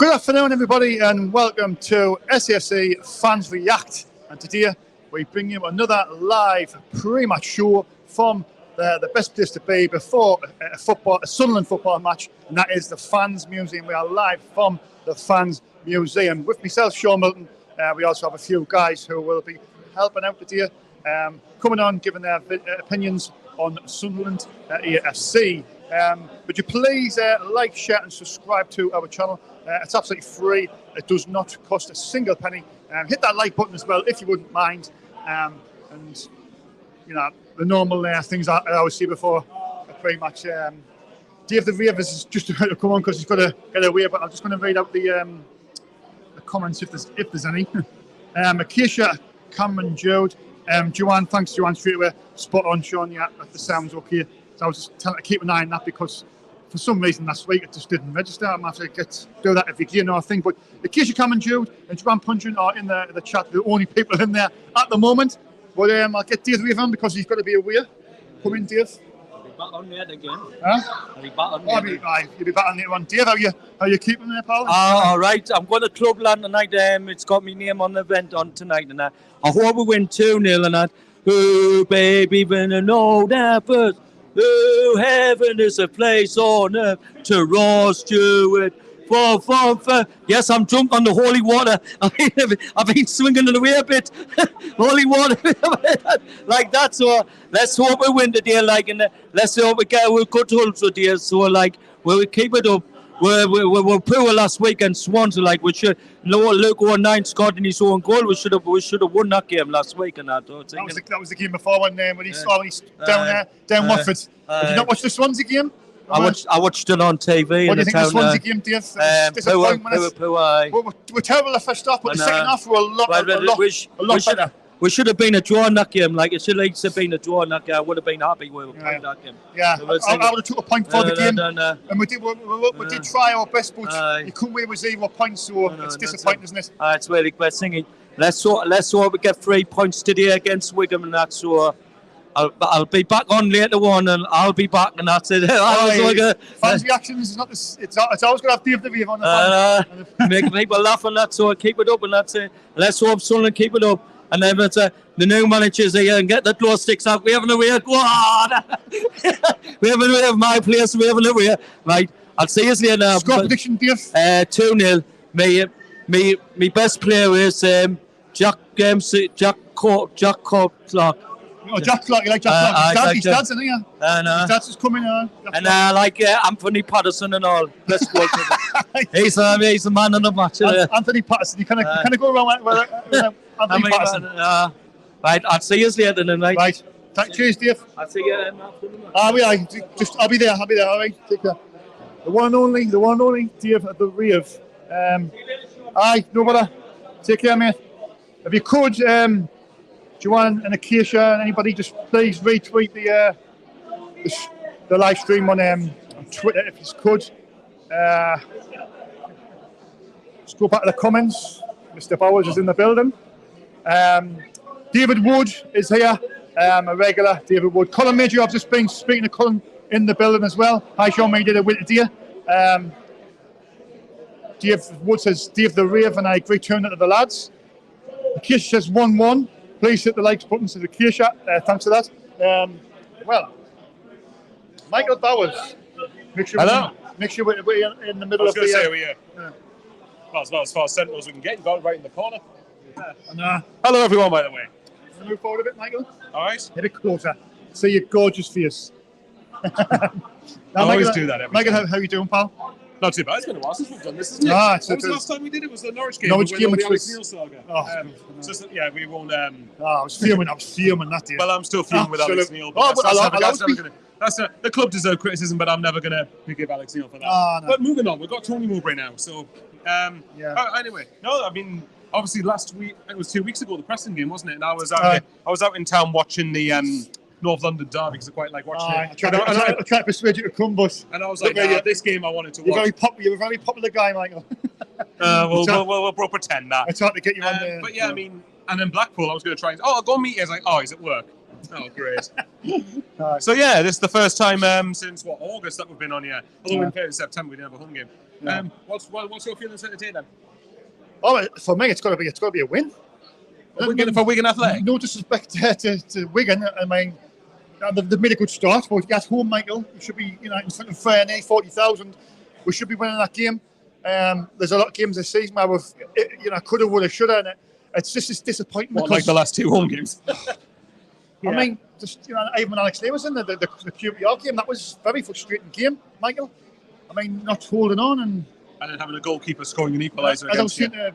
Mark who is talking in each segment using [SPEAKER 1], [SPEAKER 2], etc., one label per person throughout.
[SPEAKER 1] Good afternoon, everybody, and welcome to SAFC Fans React. And today we bring you another live pre-match show from the best place to be before a Sunderland football match, and that is the Fans Museum. We are live from the Fans Museum with myself, Shaun Milton. We also have a few guys who will be helping out today, coming on, giving their opinions on Sunderland AFC. Would you please like, share and subscribe to our channel? It's absolutely free. It does not cost a single penny. Hit that like button as well if you wouldn't mind. And you know, the normal things I always see before a pre-match. Dave the Rave is just about to come on because he's got to get away, but I'm just going to read out the comments if there's any. Acacia, Cameron, Jude, Joanne, thanks Joanne, straight away. Spot on, Shaun, yeah, the sound's okay. So I was just telling her to keep an eye on that because for some reason last week it just didn't register. I'm going to have to do that every game, I think. But Acacia, Cameron, Jude and Joanne Puncheon are in the chat, the only people in there at the moment. But I'll get Dave Rave on because he's got to be away. Come in, Dave.
[SPEAKER 2] I'll be back on later again.
[SPEAKER 1] Huh?
[SPEAKER 2] I'll be back on later.
[SPEAKER 1] You'll be back on later on. Dave, how you keeping there, pal?
[SPEAKER 2] All right. I'm going to Clubland tonight. It's got my name on the event on tonight. And I hope we win 2-0 and that. Oh, baby, when I know that first. Oh, heaven is a place on earth to roast you with. For. Yes, I'm drunk on the holy water. I've been swinging it away a bit. Holy water. Like that. So let's hope we win today. And let's hope we get a good hold today. So we'll keep it up. We were poor last week and Swansea. We should. Luke 19 scored in his own goal. We should have won that game last week. And that
[SPEAKER 1] was the game before when he scored down Watford. Did you not watch the Swansea game?
[SPEAKER 2] I watched it on TV.
[SPEAKER 1] What do you think of the Swansea game, Dave? Disappointment. We're terrible the first half, but the second half were a lot better.
[SPEAKER 2] We should have been a draw in that game. It should have been a draw in that game. I would have been happy we were playing that game.
[SPEAKER 1] Yeah, I would have took a point for the game. And we did try our best, but you couldn't win with 0 points, so it's disappointing, isn't it?
[SPEAKER 2] It's really bad singing. Let's hope we get 3 points today against Wigan, and that's so. I'll be back on later on, and I'll be back, and that's it.
[SPEAKER 1] Fans' reactions is not this. It's always going to have Dave the Rave on the
[SPEAKER 2] make people laugh, and that's so. Keep it up, and that's it. Let's hope Sunderland keep it up, and then the new managers here and get the glow sticks out. We have an away. Go on. We have an away of my place. We have an away. Right. I'll see you later.
[SPEAKER 1] Score prediction, Dave.
[SPEAKER 2] 2-0. My best player is Jack Clark.
[SPEAKER 1] Oh, Jack Clark, you like Jack Clark? His dad's in here. His dad's just coming on.
[SPEAKER 2] And I like Anthony Patterson and all. Let's go to that. He's the man of the match.
[SPEAKER 1] Anthony Patterson, you kind of go around with Anthony Patterson.
[SPEAKER 2] Right, I'll see you later tonight.
[SPEAKER 1] Right. Cheers, Dave.
[SPEAKER 2] I'll see you after the match.
[SPEAKER 1] I'll be there, all right? Take care. The one and only Dave the Rave. No bother. Take care, mate. If you could, Joanne and Acacia and anybody, just please retweet the live stream on Twitter if you could. Let's go back to the comments. Mr. Bowers is in the building. David Wood is here, a regular David Wood. Colin Major, I've just been speaking to Colin in the building as well. Hi, Shaun, we did a win today. Dave Wood says, Dave the Rave, and I agree, turn it to the lads. Acacia says 1-1. Please hit the likes button, says Acacia. Thanks for that. Michael Bowers. Make sure we're in the middle of the...
[SPEAKER 3] Well, as far as central as we can get, you've got it right in the corner. Hello, everyone, by the way.
[SPEAKER 1] Move forward a bit, Michael.
[SPEAKER 3] All right.
[SPEAKER 1] A bit closer. See your gorgeous face.
[SPEAKER 3] I always do that every
[SPEAKER 1] Michael,
[SPEAKER 3] time.
[SPEAKER 1] how are you doing, pal?
[SPEAKER 3] Not too bad. It's been a while since we've done this, isn't it?
[SPEAKER 1] When
[SPEAKER 3] was the last time we did it? It was the Norwich game.
[SPEAKER 1] Which
[SPEAKER 3] Alex Neil
[SPEAKER 1] was...
[SPEAKER 3] saga. We won't...
[SPEAKER 1] I was fuming that day.
[SPEAKER 3] Well, I'm still fuming with Alex Neil. The club deserve criticism, but I'm never going to give Alex Neil for that.
[SPEAKER 1] No.
[SPEAKER 3] But moving on, we've got Tony Mowbray now. So, anyway. No, I mean, obviously last week, it was 2 weeks ago, the Preston game, wasn't it? And I was out in town watching the... North London derby because I quite like watching it.
[SPEAKER 1] I tried to persuade you to come, but...
[SPEAKER 3] And I was like, this game I wanted to watch.
[SPEAKER 1] You're a very popular guy, Michael.
[SPEAKER 3] We'll pretend that.
[SPEAKER 1] I tried to get you on there.
[SPEAKER 3] But yeah, I mean, and then Blackpool, I was going to try and... I'll go meet you. I was like, he's at work. Oh, great. So yeah, this is the first time since August that we've been on here. Although in fairness, September we didn't have a home game.
[SPEAKER 1] Yeah.
[SPEAKER 3] What's your feelings for today then?
[SPEAKER 1] Oh, for me, it's got to be a win.
[SPEAKER 3] For Wigan Athletic.
[SPEAKER 1] No disrespect to Wigan. I mean, they've made a good start. But at home, Michael, we should be, in front of Fernie, 40,000. We should be winning that game. There's a lot of games this season where we've, coulda, woulda, shoulda, and it's just this disappointment.
[SPEAKER 3] Like the last 2 home games.
[SPEAKER 1] I mean, just even when Alex Lee was in the QPR game, that was a very frustrating game, Michael. I mean, not holding on and
[SPEAKER 3] then having a goalkeeper scoring an equaliser.
[SPEAKER 1] As I was saying to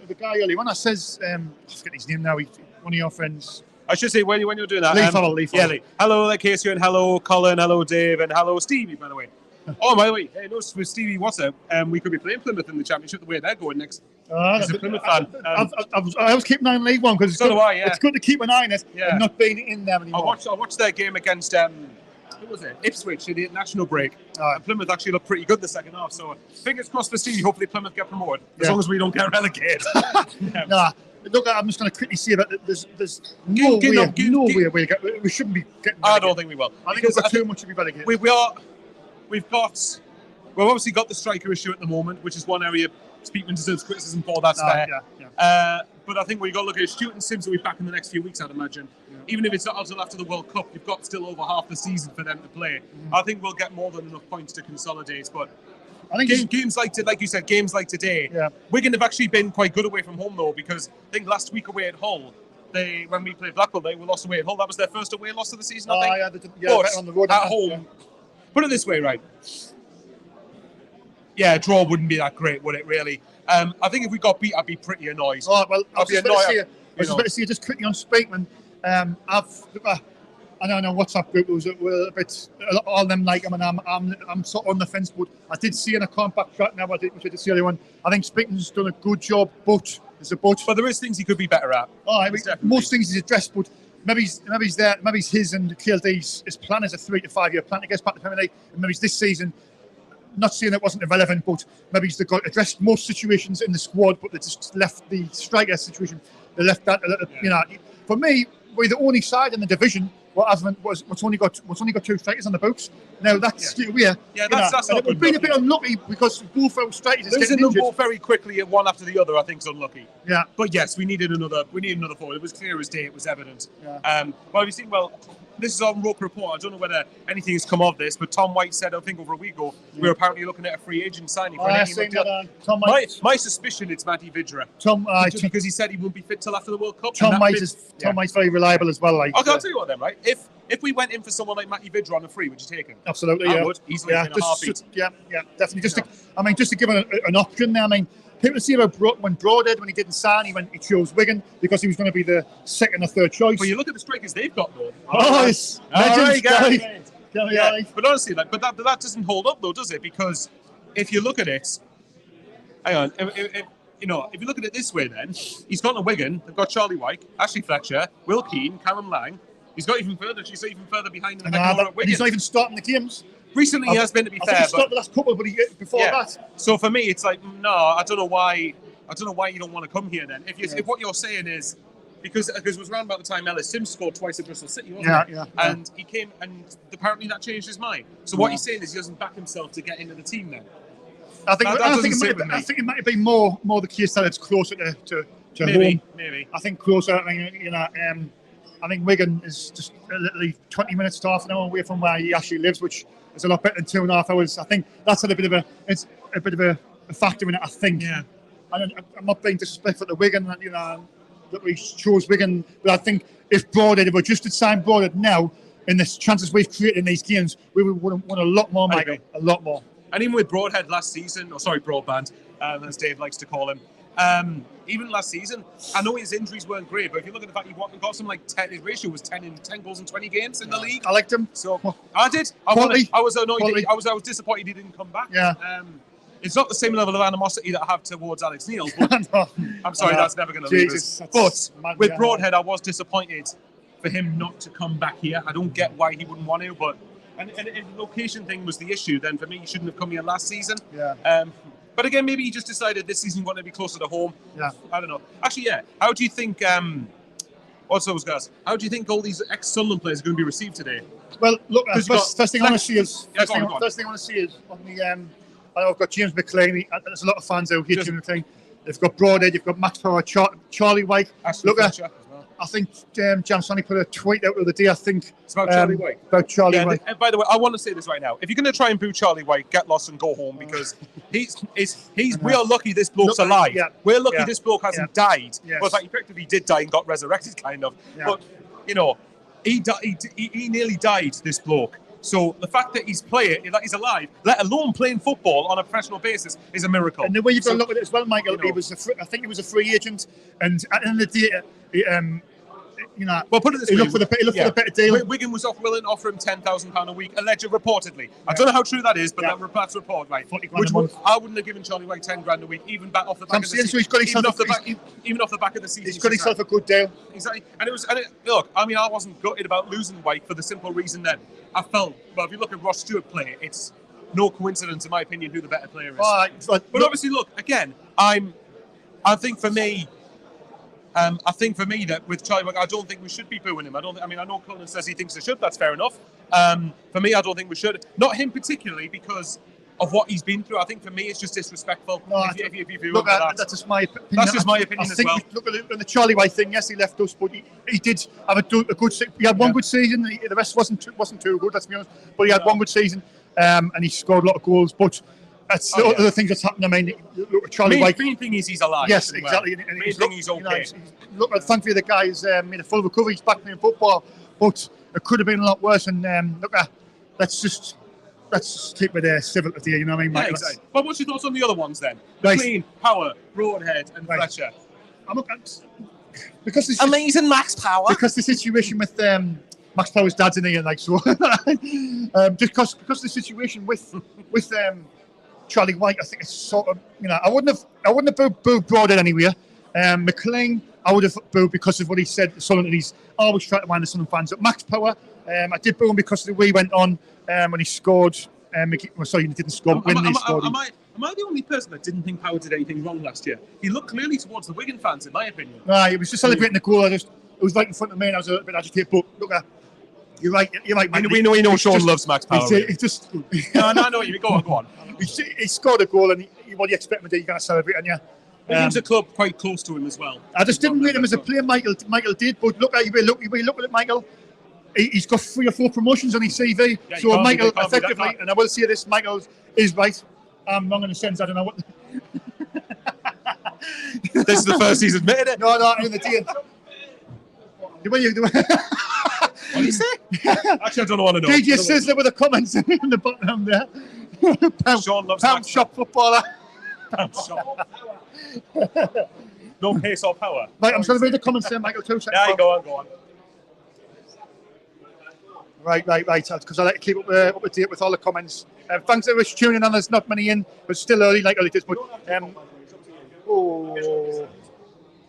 [SPEAKER 1] the guy earlier on, I says, I forget his name now. He's one of your friends.
[SPEAKER 3] I should say when you're doing that.
[SPEAKER 1] Lee.
[SPEAKER 3] Yeah, Lee. Hello, Casey, and hello, Colin, hello, Dave, and hello, Stevie, by the way. Oh, by the way, hey, no, with Stevie Watson, we could be playing Plymouth in the Championship the way they're going next. He's a Plymouth fan.
[SPEAKER 1] I was keeping an eye on League One because it's good to keep an eye on it and not being in them anymore.
[SPEAKER 3] I watched their game against who was it? Ipswich in the international break. Plymouth actually looked pretty good the second half. So fingers crossed for Stevie. Hopefully Plymouth get promoted as long as we don't get relegated.
[SPEAKER 1] Look, I'm just going to quickly say that there's no way we shouldn't be getting.
[SPEAKER 3] I don't think we will.
[SPEAKER 1] I think we've got too much to be relegated.
[SPEAKER 3] We've obviously got the striker issue at the moment, which is one area Speakman deserves criticism for. That's fair. But I think we've got to look at Stewart and Sims will be back in the next few weeks, I'd imagine. Yeah. Even if it's not until after the World Cup, you've got still over half the season for them to play. I think we'll get more than enough points to consolidate. But I think games like you said, games like today, Wigan have actually been quite good away from home though, because I think last week away at Hull, when we played Blackpool, they lost away at Hull. That was their first away loss of the season, I think. But on the road at home, put it this way, right? Yeah, a draw wouldn't be that great, would it, really? I think if we got beat, I'd be pretty annoyed.
[SPEAKER 1] Oh, well, I was just about to say, just quickly on Speakman, I know in our WhatsApp group, we're a bit, all of them like him, and I'm sort of on the fence, but I did see in a compact track now, which I did see earlier on, I think Speakman's done a good job, but there's a but.
[SPEAKER 3] But there is things he could be better at.
[SPEAKER 1] Most things he's addressed, but maybe his and KLD's his plan is a 3 to 5 year plan to get back to the Premier League, and maybe this season. Not saying it wasn't irrelevant, but maybe they've got addressed most situations in the squad, but they just left the striker situation. They left that a little, For me, we're the only side in the division what's only got 2 strikers on the books. Now that's still weird.
[SPEAKER 3] Yeah, that's not good.
[SPEAKER 1] We've been a bit unlucky because both our strikers are getting
[SPEAKER 3] injured. Both very quickly at one after the other, I think, is unlucky.
[SPEAKER 1] Yeah.
[SPEAKER 3] But yes, we needed another forward. It was clear as day. It was evident. Yeah. This is on Roke Report. I don't know whether anything has come of this, but Tom White said, I think over a week ago, we're apparently looking at a free agent signing for my suspicion it's Matty Vidra. Because he said he won't be fit till after the World Cup.
[SPEAKER 1] Tom White's very reliable as well.
[SPEAKER 3] I'll tell you what then, right? If we went in for someone like Matty Vidra on a free, would you take him?
[SPEAKER 1] Absolutely,
[SPEAKER 3] I would. Easily in a heartbeat.
[SPEAKER 1] Definitely. Just to give an option there, people see about when Broadhead, when he didn't sign, he chose Wigan because he was going to be the second or third choice.
[SPEAKER 3] But you look at the strikers they've got, though.
[SPEAKER 1] Yes.
[SPEAKER 3] But honestly, but that doesn't hold up, though, does it? Because if you look at it, hang on, if you look at it this way, then he's gone to Wigan. They've got Charlie White, Ashley Fletcher, Will Keane, Callum Lang. He's got even further. She's even further behind in the at Wigan.
[SPEAKER 1] He's not even starting the games.
[SPEAKER 3] Recently, he has been, to be fair.
[SPEAKER 1] He stopped the last couple, but before that.
[SPEAKER 3] So for me, it's like no. I don't know why you don't want to come here. Then, if what you're saying is because it was around about the time Ellis Sims scored twice at Bristol City, wasn't it? And he came, and apparently that changed his mind. So what he's saying is he doesn't back himself to get into the team then.
[SPEAKER 1] I think it might be more the case that it's closer to home.
[SPEAKER 3] Maybe.
[SPEAKER 1] I think closer. I think Wigan is just literally 20 minutes to half an hour away from where he actually lives, which is a lot better than 2.5 hours. I think that's a bit of a factor in it. I think. Yeah. I'm not being disrespectful to Wigan, that we chose Wigan, but I think if we just had signed Broadhead now, in the chances we've created in these games, we would have won a lot more, Michael. A lot more.
[SPEAKER 3] And even with Broadhead last season, Broadband, as Dave likes to call him. Even last season, I know his injuries weren't great, but if you look at the fact he got something like 10, his ratio was 10 goals in 20 games in the league.
[SPEAKER 1] I liked him.
[SPEAKER 3] So I did. I was annoyed. I was disappointed he didn't come back.
[SPEAKER 1] Yeah.
[SPEAKER 3] It's not the same level of animosity that I have towards Alex Neil. But I'm sorry, that's never going to leave us. But with Broadhead, I was disappointed for him not to come back here. I don't get why he wouldn't want to, but and if the location thing was the issue, then for me he shouldn't have come here last season.
[SPEAKER 1] Yeah.
[SPEAKER 3] But again, maybe he just decided this season he wanted to be closer to home.
[SPEAKER 1] Yeah.
[SPEAKER 3] I don't know. Actually, yeah. How do you think? Also, guys, how do you think all these ex-Sunderland players are going to be received today?
[SPEAKER 1] Well, look, first thing I want to see is
[SPEAKER 3] go on.
[SPEAKER 1] first thing I want to see is on the. I know I've got James McLean. There's a lot of fans out here. James McLean. They've got Broadhead. You've got Max Power, Charlie White.
[SPEAKER 3] Look at.
[SPEAKER 1] I think Jan Sonny put a tweet out the other day. I think
[SPEAKER 3] it's about Charlie White.
[SPEAKER 1] About Charlie White.
[SPEAKER 3] And by the way, I want to say this right now. If you're going to try and boo Charlie White, get lost and go home because he's. We are lucky this bloke's alive.
[SPEAKER 1] Yeah.
[SPEAKER 3] We're lucky this bloke hasn't died.
[SPEAKER 1] Yes.
[SPEAKER 3] Well, in fact, effectively did die and got resurrected, kind of.
[SPEAKER 1] Yeah.
[SPEAKER 3] But he nearly died. This bloke. So the fact that he's alive, let alone playing football on a professional basis, is a miracle.
[SPEAKER 1] And the way you've got to look at it as well, Michael, I think he was a free agent, and at the end of the day,
[SPEAKER 3] well, put it this way,
[SPEAKER 1] he looked for the better deal.
[SPEAKER 3] Wigan was willing to offer him £10,000 a week, allegedly, reportedly. I don't know how true that is, but that's report, right? I wouldn't have given Charlie White £10,000 a week, even back off the back of the season. Even off the back of the season.
[SPEAKER 1] He's got himself a good deal.
[SPEAKER 3] Exactly. Look, I mean, I wasn't gutted about losing White for the simple reason that I felt, well, if you look at Ross Stewart play, it's no coincidence, in my opinion, who the better player is. But obviously, look, again, I think for me that with Charlie White, I don't think we should be booing him. I know Cullen says he thinks they should. That's fair enough. For me, I don't think we should. Not him particularly, because of what he's been through. I think for me, it's just disrespectful. No,
[SPEAKER 1] look, that's just my opinion.
[SPEAKER 3] That's just my opinion as well.
[SPEAKER 1] Look at the Charlie White thing. Yes, he left us, but he did have a good. He had one good season. The rest wasn't too good. Let's be honest. But he had one good season, and he scored a lot of goals. But that's the other things that's happened. I mean, look at Charlie White.
[SPEAKER 3] The main thing is he's alive.
[SPEAKER 1] Yes, exactly.
[SPEAKER 3] And main thing he's okay.
[SPEAKER 1] Look, thankfully the guy's made a full recovery. He's back playing football, but it could have been a lot worse. And let's just keep it civil today. You know what I mean, Mike?
[SPEAKER 3] Yeah, exactly. But what's your thoughts on the other ones then? McLean, Power, Broadhead, and Fletcher.
[SPEAKER 1] Because
[SPEAKER 3] amazing Max Power.
[SPEAKER 1] Because the situation with Max Power's dad's in here, so just because the situation with Charlie White, I think it's sort of I wouldn't have booed Broadhead anywhere. McLean, I would have booed because of what he said. Sunderland, he's always trying to wind the Sunderland fans up. Max Power, I did boo him because of the way he went on when he scored. Sorry, he didn't score. When he scored,
[SPEAKER 3] am I the only person that didn't think Power did anything wrong last year? He looked clearly towards the Wigan fans, in my opinion.
[SPEAKER 1] Nah, he was just celebrating the goal. It was right in front of me, and I was a bit agitated. But look, you're right. Mate.
[SPEAKER 3] We know Sean loves Max Power.
[SPEAKER 1] He just
[SPEAKER 3] no, you go on.
[SPEAKER 1] He scored a goal, and what do you expect him to do? You're going to celebrate, and
[SPEAKER 3] he was a club quite close to him as well.
[SPEAKER 1] I just didn't rate him as a player. Michael did, but look at you. Look at Michael. He's got 3 or 4 promotions on his CV. Yeah, so Michael, effectively, and I will say this: Michael is right. I'm wrong in the sense I don't know what.
[SPEAKER 3] This is the first he's admitted it.
[SPEAKER 1] No, in the day. The way you do it.
[SPEAKER 3] What do you say? Actually, I don't want to know.
[SPEAKER 1] DJ Sizzler with the comments in the bottom there. Pound shop footballer.
[SPEAKER 3] Pound shop. No pace or power.
[SPEAKER 1] Right, I'm just going to read the comments there, Michael. 2 seconds.
[SPEAKER 3] Yeah, go on.
[SPEAKER 1] Right. Because I like to keep up to date with all the comments. Thanks everyone for tuning in. There's not many in, but still early, like early days. But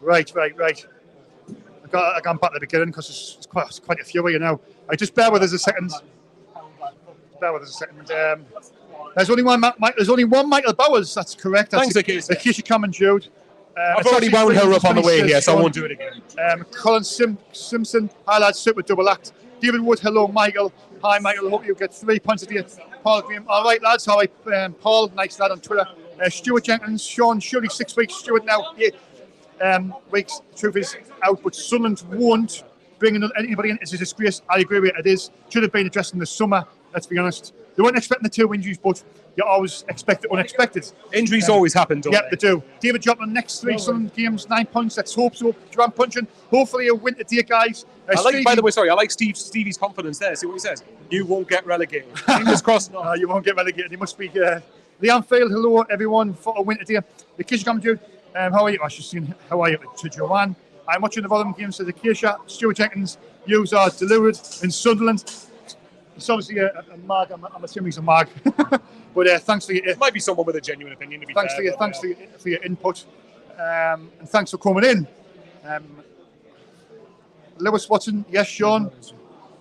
[SPEAKER 1] right. I can't back at the beginning because there's quite a few of you now. Just bear with us a second. There's only one. There's only one Michael Bowers. That's correct.
[SPEAKER 3] Thanks,
[SPEAKER 1] Acacia Cam and Jude.
[SPEAKER 3] I've already wound her up on the way here, so I won't do it again.
[SPEAKER 1] Colin Simpson, hi lads, super double act. David Wood, hello Michael. Hi Michael, hope you get 3 points a day. Paul Graham, all right lads, how are Paul, nice lad on Twitter. Stuart Jenkins, Sean, surely 6 weeks. Stuart now 8 weeks. Truth is out, but Sunderland won't bring anybody in. It's a disgrace. I agree with it. It is. Should have been addressed in the summer. Let's be honest. They weren't expecting the 2 injuries, but you always expect the unexpected.
[SPEAKER 3] Injuries always happen, don't
[SPEAKER 1] they? Do. David Joplin, next 3 Sunderland games, 9 points. Let's hope so. Joanne Puncheon, hopefully a win today, guys.
[SPEAKER 3] I like Stevie's confidence there. See what he says? You won't get relegated. Fingers crossed. No,
[SPEAKER 1] you won't get relegated. You must be. Leanne Field, hello everyone for a win today. The Kickoff, Jude. How are you? I should see. How are you to Joanne? I'm watching the volume games to the Acacia. Stuart Jenkins, you are deluded in Sunderland. It's obviously a mag. I'm assuming he's a mag. But thanks for your.
[SPEAKER 3] It might be someone with a genuine opinion. To be
[SPEAKER 1] thanks
[SPEAKER 3] fair,
[SPEAKER 1] for your input, and thanks for coming in. Lewis Watson, yes, Sean,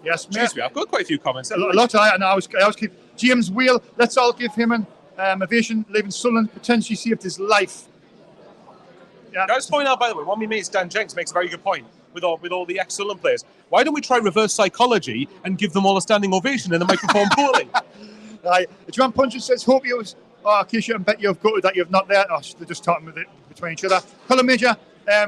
[SPEAKER 1] yes, mate.
[SPEAKER 3] Excuse me, I've got quite a few comments.
[SPEAKER 1] A lot. I always keep James Wheel. Let's all give him an ovation. Leaving Sunderland potentially saved his life.
[SPEAKER 3] Yeah. Can I just point out, by the way, one of my mates, Dan Jenks, makes a very good point. with all the ex-Sunderland players. Why don't we try reverse psychology and give them all a standing ovation and then make them perform poorly?
[SPEAKER 1] Right. Joanne Puncher says, hope you was, Keisha, and bet you've got that you've not there. Oh, they're just talking with it between each other. Colour Major,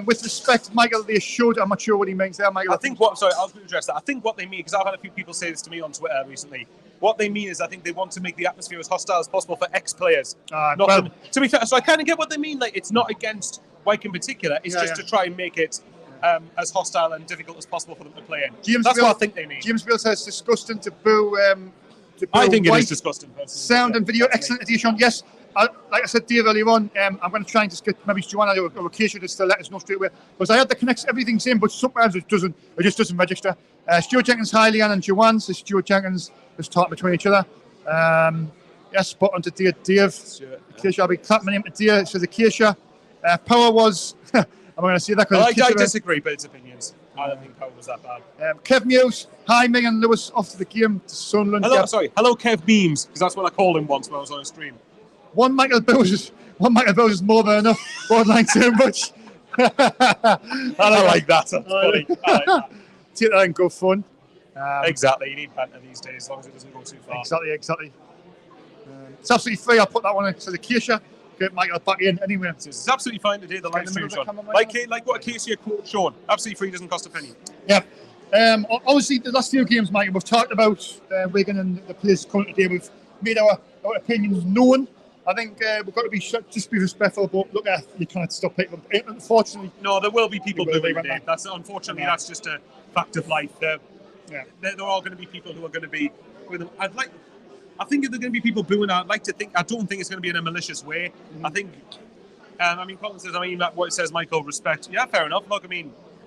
[SPEAKER 1] with respect, Michael, they should. I'm not sure what he means there, Michael.
[SPEAKER 3] I think what, sorry, I'll address that. I think what they mean, because I've had a few people say this to me on Twitter recently, what they mean is I think they want to make the atmosphere as hostile as possible for ex-players. To be fair, so I kind of get what they mean. Like, it's not against Wyke in particular. It's just to try and make it as hostile and difficult as possible for them to play in. That's what I think they mean.
[SPEAKER 1] James Bill says it's disgusting to boo.
[SPEAKER 3] I think
[SPEAKER 1] Wyke.
[SPEAKER 3] it is disgusting. Personally.
[SPEAKER 1] Sound and video, excellent edition. Yes, like I said, Dave, earlier on, I'm going to try and just get maybe Joanna or Keisha just to let us know straight away, because I had to connect everything in, but sometimes it just doesn't register. Stuart Jenkins, hi, Leanne and Joanne. So Stuart Jenkins is talking between each other. Yes, spot on to Dave. Keisha, I'll be clapping him to Dave. So the Keisha power was. I'm going to say that because
[SPEAKER 3] I disagree, but it's opinions. I don't think power was that bad.
[SPEAKER 1] Kev Muse, hi, Megan Lewis, off to the game to Sunderland.
[SPEAKER 3] Hello, Kev Beams, because that's what I called him once when I was on a stream.
[SPEAKER 1] One Michael Bowes is more than enough. Borderline too much.
[SPEAKER 3] I like that. That's funny. I like that.
[SPEAKER 1] Take that and go fun.
[SPEAKER 3] Exactly. You need banter these days, as long as it doesn't go too far.
[SPEAKER 1] Exactly. It's absolutely free. I'll put that one to the Keisha. Get Michael back in anyway.
[SPEAKER 3] It's absolutely fine to do the live stream, Sean. Like what Keisha quote Sean. Absolutely free, doesn't cost a penny.
[SPEAKER 1] Yeah. Obviously, the last few games, Michael, we've talked about Wigan and the players coming today. We've made our opinions known. I think we've got to be respectful, but look, you can't stop people. Unfortunately,
[SPEAKER 3] no, there will be people booing today. Unfortunately, that's just a fact of life. There are going to be people who are going to be with them. I think if there are going to be people booing, I don't think it's going to be in a malicious way. I think, Colin says, what it says, Michael, respect. Yeah, fair enough. Look,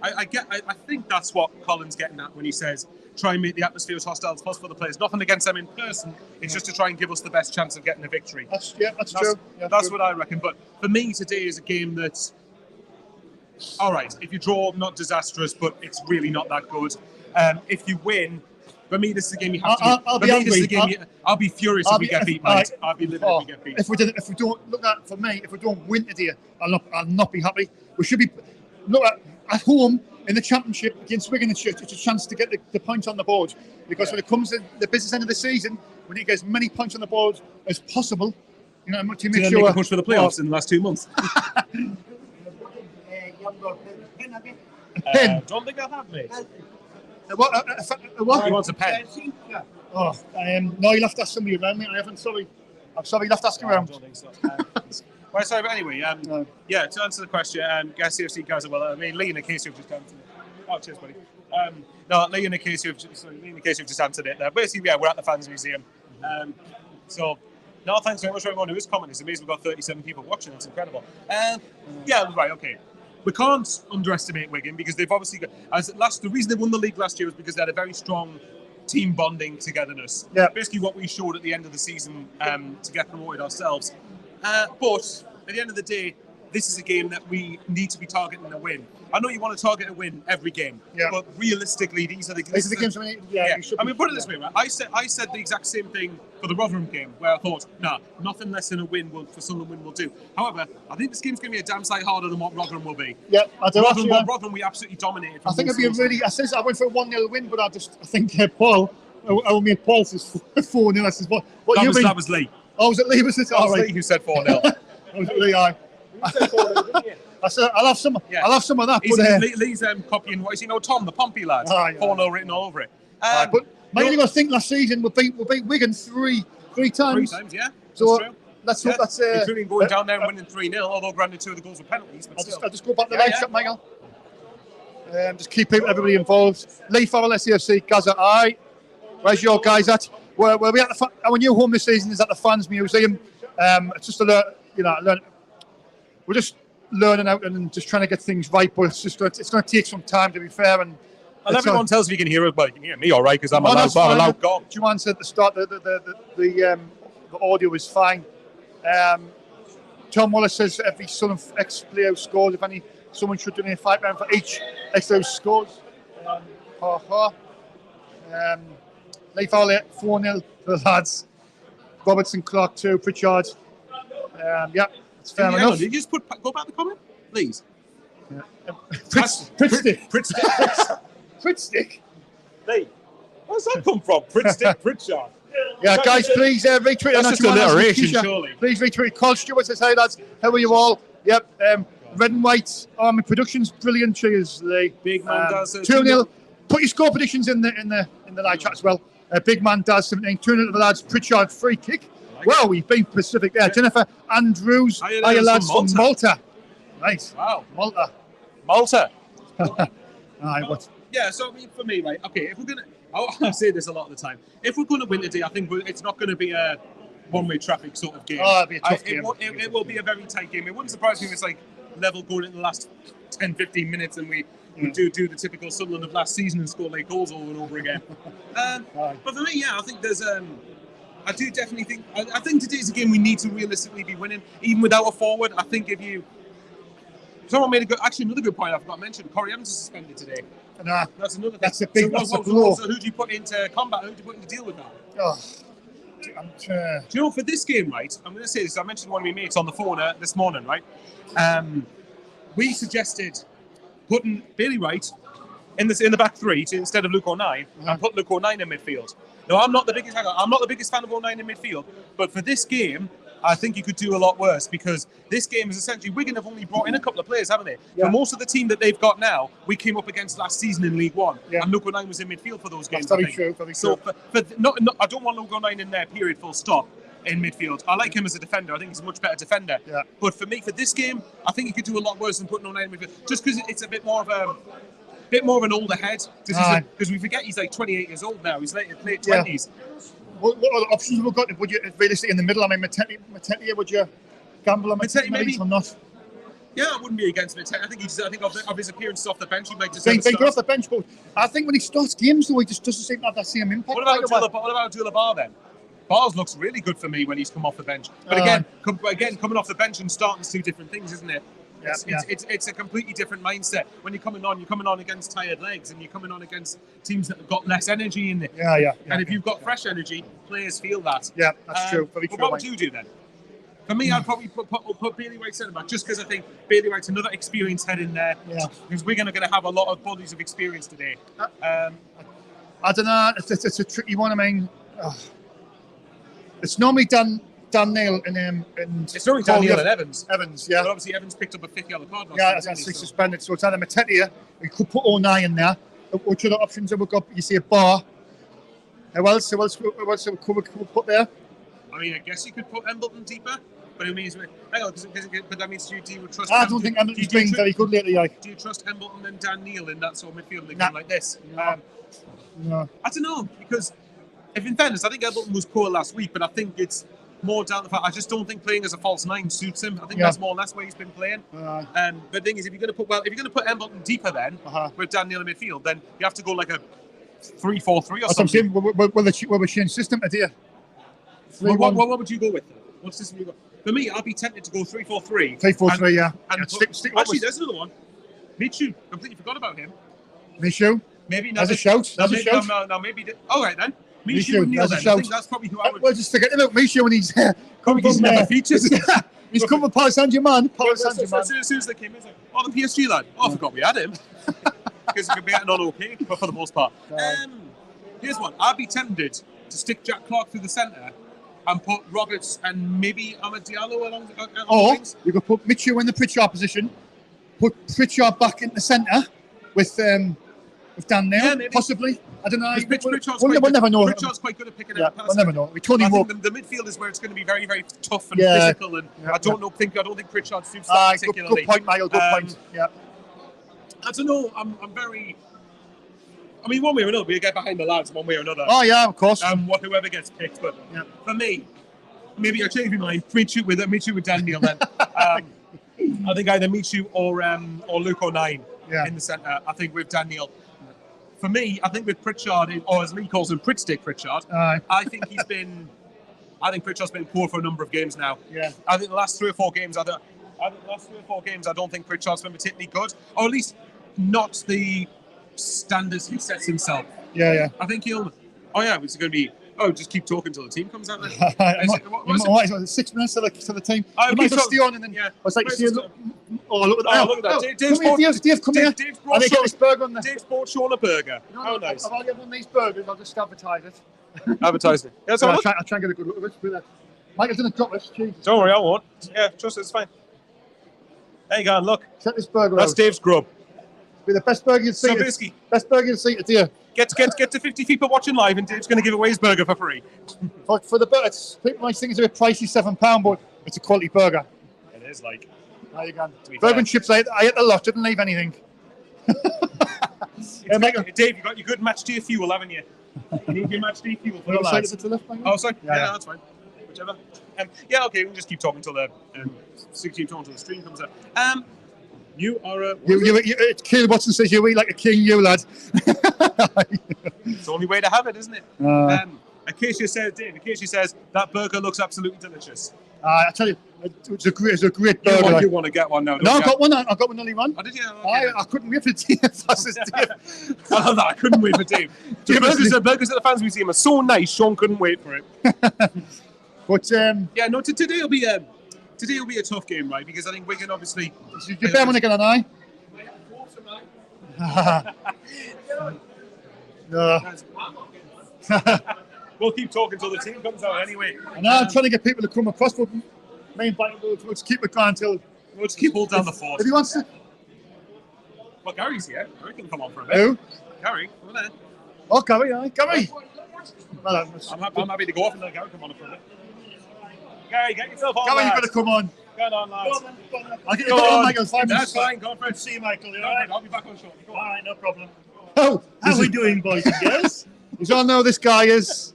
[SPEAKER 3] I think that's what Colin's getting at when he says, try and make the atmosphere as hostile as possible for the players. Nothing against them in person. It's just to try and give us the best chance of getting a victory.
[SPEAKER 1] That's true.
[SPEAKER 3] That's what I reckon. But for me, today is a game that's all right. If you draw, not disastrous, but it's really not that good. If you win, for me, this is a game you have to.
[SPEAKER 1] I'll be angry.
[SPEAKER 3] I'll be furious if we get beat, mate. I'll be livid if we get beat.
[SPEAKER 1] If we don't look at, for me, if we don't win today, I'll not be happy. We should be look at home in the Championship against Wigan. It's a chance to get the points on the board, because when it comes to the business end of the season, we need to get as many points on the board as possible. You know, to make sure
[SPEAKER 3] make a push for the playoffs in the last 2 months.
[SPEAKER 1] Pen.
[SPEAKER 3] Don't think I have, mate.
[SPEAKER 1] What?
[SPEAKER 3] He wants a pen.
[SPEAKER 1] No, you'll have to ask somebody around me. I'm sorry, you'll have to ask around.
[SPEAKER 3] I don't think so. Well, sorry, but anyway, to answer the question, CFC guys are well. Lee and Akesi have just answered it. Oh, cheers, buddy. Lee and Akesi have just answered it there. Basically, we're at the Fans Museum. Thanks very much for everyone who is commenting. It's amazing we've got 37 people watching. It's incredible. Okay. We can't underestimate Wigan, because they've obviously got, the reason they won the league last year was because they had a very strong team bonding togetherness. Yeah. Basically what we showed at the end of the season to get promoted ourselves. But at the end of the day, this is a game that we need to be targeting a win. I know you want to target a win every game, but realistically, these are the games. Put it this way, right? I said the exact same thing for the Rotherham game, where I thought, nothing less than a win for Sunderland will do. However, I think this game's going to be a damn sight harder than what Rotherham will be. Yeah, I do. Rotherham, we absolutely dominated.
[SPEAKER 1] I think it'd be a really. I went for a 1-0 win, but I think Paul. Our mate Paul says 4-0. I says, what
[SPEAKER 3] that was Lee.
[SPEAKER 1] Oh, was it Lee? Was it?
[SPEAKER 3] That was Lee who said 4-0.
[SPEAKER 1] Was it Lee? I said, I'll have some of that.
[SPEAKER 3] Lee's copying what is Tom, the Pompey lad. 4-0 written all over it.
[SPEAKER 1] But maybe I think last season we beat Wigan three times.
[SPEAKER 3] 3 times, yeah.
[SPEAKER 1] So let's hope that's
[SPEAKER 3] including going down there and winning 3-0. Although granted, 2 of the goals were penalties. But
[SPEAKER 1] I'll just go back to the live chat, Michael. Just keep everybody involved. Lee Farrell, SCFC, Gaza. Aye. Where's your guys at? Where we at our new home this season is at the Fans Museum. It's just learn. We're just learning out and just trying to get things right, but it's going to take some time, to be fair. And
[SPEAKER 3] everyone tells me you can hear it, but you can hear me all right because I'm a loud guy.
[SPEAKER 1] Juan said at the start the audio is fine. Tom Wallace says every son of ex-player scores. If someone should donate £5 for each ex those scores. Leif Arlett 4-0 for the lads. Robertson, Clark 2, Pritchard. It's fair enough.
[SPEAKER 3] Did you just go back to the comment, please?
[SPEAKER 1] Prittstick.
[SPEAKER 3] Prittstick. Hey, where's that come from? Prittstick, Pritchard.
[SPEAKER 1] Yeah, guys, please retweet.
[SPEAKER 3] That's just alliteration, surely.
[SPEAKER 1] Please retweet. Carl Stewart says, "Hey lads, how are you all?" Yep. Red and White Army Productions, brilliant. Cheers, Lee.
[SPEAKER 3] Big man does
[SPEAKER 1] 2-0. Put your score predictions in the live chat as well. Big man does 17. 2-0 to the lads. Pritchard free kick. Well, we've been Pacific there. Jennifer Andrews, hiya lads from Malta. Nice.
[SPEAKER 3] Wow,
[SPEAKER 1] Malta.
[SPEAKER 3] Aye, what? Yeah, so I mean, for me, right? Okay, if we're gonna, I say this a lot of the time. If we're going to win today, I think it's not going to be a one-way traffic sort of game.
[SPEAKER 1] Oh, it'll be a tough game.
[SPEAKER 3] It will be a very tight game. It wouldn't surprise me if it's like level going in the last 10, 15 minutes, and we do the typical Sunderland of last season and score like goals over and over again. But for me, yeah, I think there's I do definitely think I think today's a game we need to realistically be winning, even without a forward. I think if you someone made another good point I forgot to mention. Corey Evans is suspended today.
[SPEAKER 1] Nah,
[SPEAKER 3] that's another thing.
[SPEAKER 1] That's a big blow.
[SPEAKER 3] So who do you put into combat? Who do you put into deal with that?
[SPEAKER 1] Oh,
[SPEAKER 3] do you know, for this game, right? I'm going to say this. I mentioned one of my mates on the phone this morning, right? We suggested putting Bailey Wright in the back three instead of Luke O'Nien, and put Luke O'Nien in midfield. Now, I'm not the biggest fan of O'Nien in midfield, but for this game, I think you could do a lot worse, because this game is essentially Wigan have only brought in a couple of players, haven't they? Yeah. For most of the team that they've got now, we came up against last season in League One, and Luke O'Nien was in midfield for those games.
[SPEAKER 1] That's very true. Very
[SPEAKER 3] so I don't want Luke O'Nien in there, period, full stop, in midfield. I like him as a defender. I think he's a much better defender. Yeah. But for me, for this game, I think you could do a lot worse than putting O'Nien in midfield, just because it's a bit more of an older head. Because we forget he's like 28 years old now. He's late 20s.
[SPEAKER 1] What other options have we got? Would you realistically in the middle? I mean, Matete, would you gamble on Matete maybe or not?
[SPEAKER 3] Yeah, I wouldn't be against Matete. I think of his appearances off the bench, he might just
[SPEAKER 1] go off the bench. But I think when he starts games, though, he just doesn't seem to have that same impact.
[SPEAKER 3] What about Abdullah Bar then? Bars looks really good for me when he's come off the bench. But again, coming off the bench and starting is two different things, isn't it? It's a completely different mindset. When you're coming on against tired legs, and you're coming on against teams that have got less energy in it. And if you've got fresh energy, players feel that. Yeah, that's true. Very true.
[SPEAKER 1] But
[SPEAKER 3] what would you do then? For me, I'd probably put Bailey Wright centre back, just because I think Bailey Wright's another experienced head in there. Yeah. Because we're going to have a lot of bodies of experience today.
[SPEAKER 1] I don't know. It's a tricky one. I mean, it's normally done. Neil and
[SPEAKER 3] it's normally Daniel and Evans.
[SPEAKER 1] Yeah.
[SPEAKER 3] But obviously Evans picked up a 5th yellow card.
[SPEAKER 1] That's 6 suspended. So it's either Matete. We could put O'Nien in there. Which other options have we got? You see a Bar. Who else could we put there?
[SPEAKER 3] I mean, I guess you could put Embleton deeper, but it means but that means do you trust?
[SPEAKER 1] I don't think Embleton's been very good lately.
[SPEAKER 3] Do you trust Embleton and Dan Neil in that sort of midfield game like this?
[SPEAKER 1] No.
[SPEAKER 3] I don't know, because if in fairness, I think Embleton was poor last week, but I think it's more down to the fact I just don't think playing as a false 9 suits him. I think that's more or less where he's been playing. But the thing is, if you're going to put Embleton deeper then with Dan Neil in midfield, then you have to go like a 3-4-3 or something.
[SPEAKER 1] Will we change system today?
[SPEAKER 3] What would you go with? What system you go? For me, I'd be tempted to go 3-4-3.
[SPEAKER 1] 3-4-3, yeah.
[SPEAKER 3] Actually, there's another one. Michu, completely forgot about him.
[SPEAKER 1] Michu?
[SPEAKER 3] Maybe
[SPEAKER 1] as a shout.
[SPEAKER 3] No, maybe. All right then. Michu and Neil then. I think that's probably who I would.
[SPEAKER 1] We'll just forget about Michu when he's
[SPEAKER 3] coming from never features.
[SPEAKER 1] He's come from Paris Saint-Germain.
[SPEAKER 3] As soon as they came in, it's like, the PSG lad. I forgot we had him. Because he could be acting on okay, but for the most part. Here's one. I'd be tempted to stick Jack Clark through the centre and put Roberts and maybe Ahmed Diallo along the wings.
[SPEAKER 1] You could put Michu in the Pritchard position, put Pritchard back in the centre with Dan Neil, possibly. I don't know. We'll never know.
[SPEAKER 3] Pritchard's quite good at picking up passes.
[SPEAKER 1] We'll never know.
[SPEAKER 3] I think the midfield is where it's going to be very, very tough and physical, and I don't think Pritchard suits that particularly.
[SPEAKER 1] Good point, Michael. Good point. Yeah.
[SPEAKER 3] I don't know. I'm very. I mean, one way or another, we get behind the lads one way or another.
[SPEAKER 1] Oh yeah, of course.
[SPEAKER 3] Whoever gets picked, but for me, maybe I change my mind. Michu with Dan Neil then. I think either Michu or Luke O'Nien in the centre. I think with Dan Neil. For me, I think with Pritchard, or as Lee calls him, Prittstick Pritchard, I think Pritchard's been poor for a number of games now.
[SPEAKER 1] Yeah.
[SPEAKER 3] I think the last 3 or 4 games, I don't think Pritchard's been particularly good, or at least not the standards he sets himself.
[SPEAKER 1] Yeah.
[SPEAKER 3] I think he'll. It's going to be Oh, just keep talking till the team comes out then.
[SPEAKER 1] What is it, 6 minutes to the team? You might just stay on and then it's like, see, look at that. Dave, come here.
[SPEAKER 3] Dave's
[SPEAKER 1] And they get this burger on there.
[SPEAKER 3] Dave's brought Sean a burger. How nice.
[SPEAKER 1] If I get one of these burgers, I'll just advertise it.
[SPEAKER 3] Advertise it. Yeah,
[SPEAKER 1] I'll try and get a good look at it. Michael didn't drop it. Jesus.
[SPEAKER 3] Don't worry, I won't. Yeah, trust it's fine. There you go, look.
[SPEAKER 1] Check this burger
[SPEAKER 3] That's
[SPEAKER 1] out.
[SPEAKER 3] Dave's grub.
[SPEAKER 1] Be the best burger you'd see.
[SPEAKER 3] Zabisky.
[SPEAKER 1] Best burger you'd see today.
[SPEAKER 3] Get to 50 people watching live, and Dave's going to give away his burger for free.
[SPEAKER 1] For the burger, people might think it's a bit pricey, £7, but it's a quality burger.
[SPEAKER 3] It is like.
[SPEAKER 1] There you go. Burger and chips, I ate a lot, didn't leave anything.
[SPEAKER 3] Dave, you got your good match day fuel, haven't you? You need your match day fuel for the lads.
[SPEAKER 1] Oh,
[SPEAKER 3] sorry. Yeah, that's fine. Whichever. Yeah, okay, we'll just keep talking till the stream comes out. You are a...
[SPEAKER 1] Keil Watson says you eat like a king, you lad.
[SPEAKER 3] It's the only way to have it, isn't it? Acacia says, Dave, that burger looks absolutely delicious.
[SPEAKER 1] I tell you, it's a great burger.
[SPEAKER 3] You want to get one now,
[SPEAKER 1] No, I got one only one.
[SPEAKER 3] Oh, did you?
[SPEAKER 1] Okay. I couldn't wait for Dave.
[SPEAKER 3] I love that. I couldn't wait for Dave. The burgers at the Fans Museum are so nice, Sean couldn't wait for it.
[SPEAKER 1] But
[SPEAKER 3] today will be a tough game, right? Because I think Wigan obviously.
[SPEAKER 1] You better want to get an eye. No.
[SPEAKER 3] We'll keep talking till the team comes out anyway.
[SPEAKER 1] I know I'm trying to get people to come across, but main bank will just keep it going until.
[SPEAKER 3] We'll just keep all down the fort.
[SPEAKER 1] If he wants to.
[SPEAKER 3] Well, Gary's here. Gary can come on for a bit.
[SPEAKER 1] Who?
[SPEAKER 3] Gary, over there.
[SPEAKER 1] Oh, Gary, aye. Gary. Well,
[SPEAKER 3] I'm happy to go off and let Gary come on for a bit. Gary, get yourself on.
[SPEAKER 1] Gary, you better come on.
[SPEAKER 3] Go on, lads.
[SPEAKER 1] I'll get you on, Michael. 5 minutes.
[SPEAKER 3] That's fine. Go on, Fred.
[SPEAKER 4] See you, Michael. You all
[SPEAKER 3] Right.
[SPEAKER 4] right?
[SPEAKER 3] I'll be back on shortly.
[SPEAKER 4] All right, no problem.
[SPEAKER 1] Oh,
[SPEAKER 4] How are we doing, boys and girls?
[SPEAKER 1] you all know this guy is,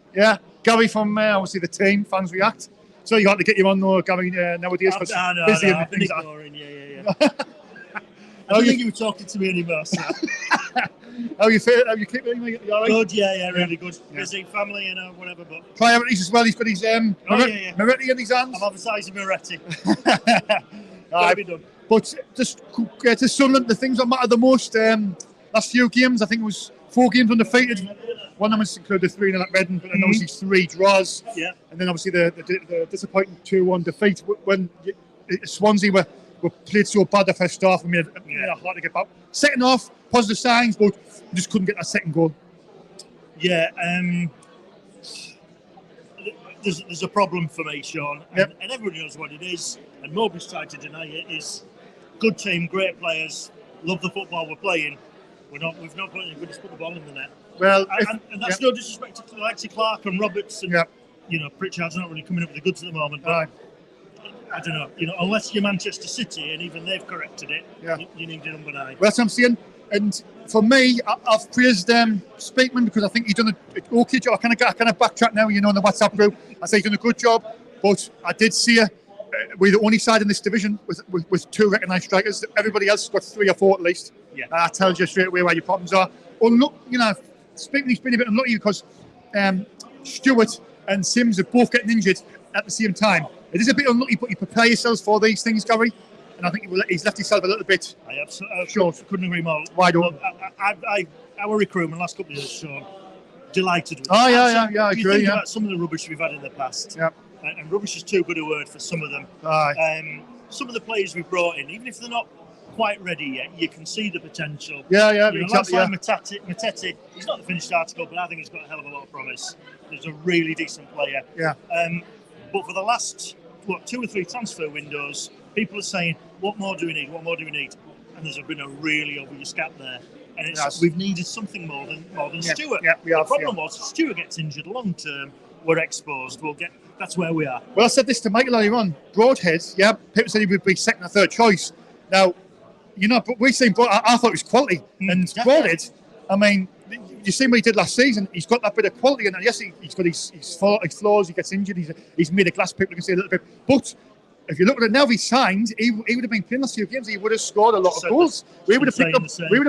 [SPEAKER 1] Gary from obviously the team, Fans React. So you got to get you on though, Gary, nowadays.
[SPEAKER 4] No,
[SPEAKER 1] busy
[SPEAKER 4] I've been
[SPEAKER 1] things.
[SPEAKER 4] ignoring you. I don't think you were talking to me anymore, so.
[SPEAKER 1] How you feel? How you keep it? You all right?
[SPEAKER 4] Good, really good. Busy family, whatever, but.
[SPEAKER 1] Priorities as well. He's got his Moretti in his hands.
[SPEAKER 4] I'm advertising Moretti.
[SPEAKER 1] Gotta
[SPEAKER 4] be done.
[SPEAKER 1] But just to Sunderland, the things that matter the most, last few games, I think it was 4 games undefeated. One of them was included 3-0 at Reading, but then obviously 3 draws.
[SPEAKER 4] Yeah.
[SPEAKER 1] And then obviously the disappointing 2-1 defeat when Swansea were played so bad the first half. I mean, hard to get back. Second half, positive signs, but just couldn't get that second goal.
[SPEAKER 4] Yeah, there's a problem for me, Sean, and everybody knows what it is, and nobody's tried to deny it. Is good team, great players, love the football we're playing. We've not got any good to put the ball in the net.
[SPEAKER 1] Well,
[SPEAKER 4] and that's no disrespect to Alexi Clark and Roberts, and Pritchard's not really coming up with the goods at the moment. But I don't know, unless you're Manchester City, and even they've corrected it, you need a number 9.
[SPEAKER 1] Well, that's what I'm saying. And for me, I've praised Speakman because I think he's done an okay job. I kind of backtrack now, in the WhatsApp group. I say he's done a good job, but I did see we're the only side in this division with 2 recognised strikers. Everybody else has got 3 or 4 at least.
[SPEAKER 4] Yeah.
[SPEAKER 1] That tells you straight away where your problems are. Look, Speakman's been a bit unlucky because Stewart and Sims are both getting injured at the same time. It is a bit unlucky, but you prepare yourselves for these things, Gary. And I think he's left himself a little bit.
[SPEAKER 4] I absolutely couldn't agree more.
[SPEAKER 1] Wide open.
[SPEAKER 4] Our recruitment last couple of years, Sean, delighted with it.
[SPEAKER 1] Oh, yeah, I agree.
[SPEAKER 4] You think about some of the rubbish we've had in the past.
[SPEAKER 1] Yeah.
[SPEAKER 4] And rubbish is too good a word for some of them. Some of the players we've brought in, even if they're not quite ready yet, you can see the potential.
[SPEAKER 1] Exactly.
[SPEAKER 4] Like Matete, he's not the finished article, but I think he's got a hell of a lot of promise. He's a really decent player.
[SPEAKER 1] Yeah.
[SPEAKER 4] But for the last 2 or 3 transfer windows, people are saying, what more do we need? And there's been a really obvious gap there. And we've needed something more than Stewart.
[SPEAKER 1] Yeah,
[SPEAKER 4] the problem was, if Stewart gets injured long term, we're exposed. That's where we are.
[SPEAKER 1] Well, I said this to Michael earlier on. Broadhead, people said he would be 2nd or 3rd choice. Now, but we're saying, I thought it was quality. And Broadhead, I mean, you see what he did last season. He's got that bit of quality, and yes, he's got his flaws. He gets injured. He's made a glass. People can say a little bit, but if you look at it now, if he signed, he would have been playing last few games. He would have scored a lot of goals. We would have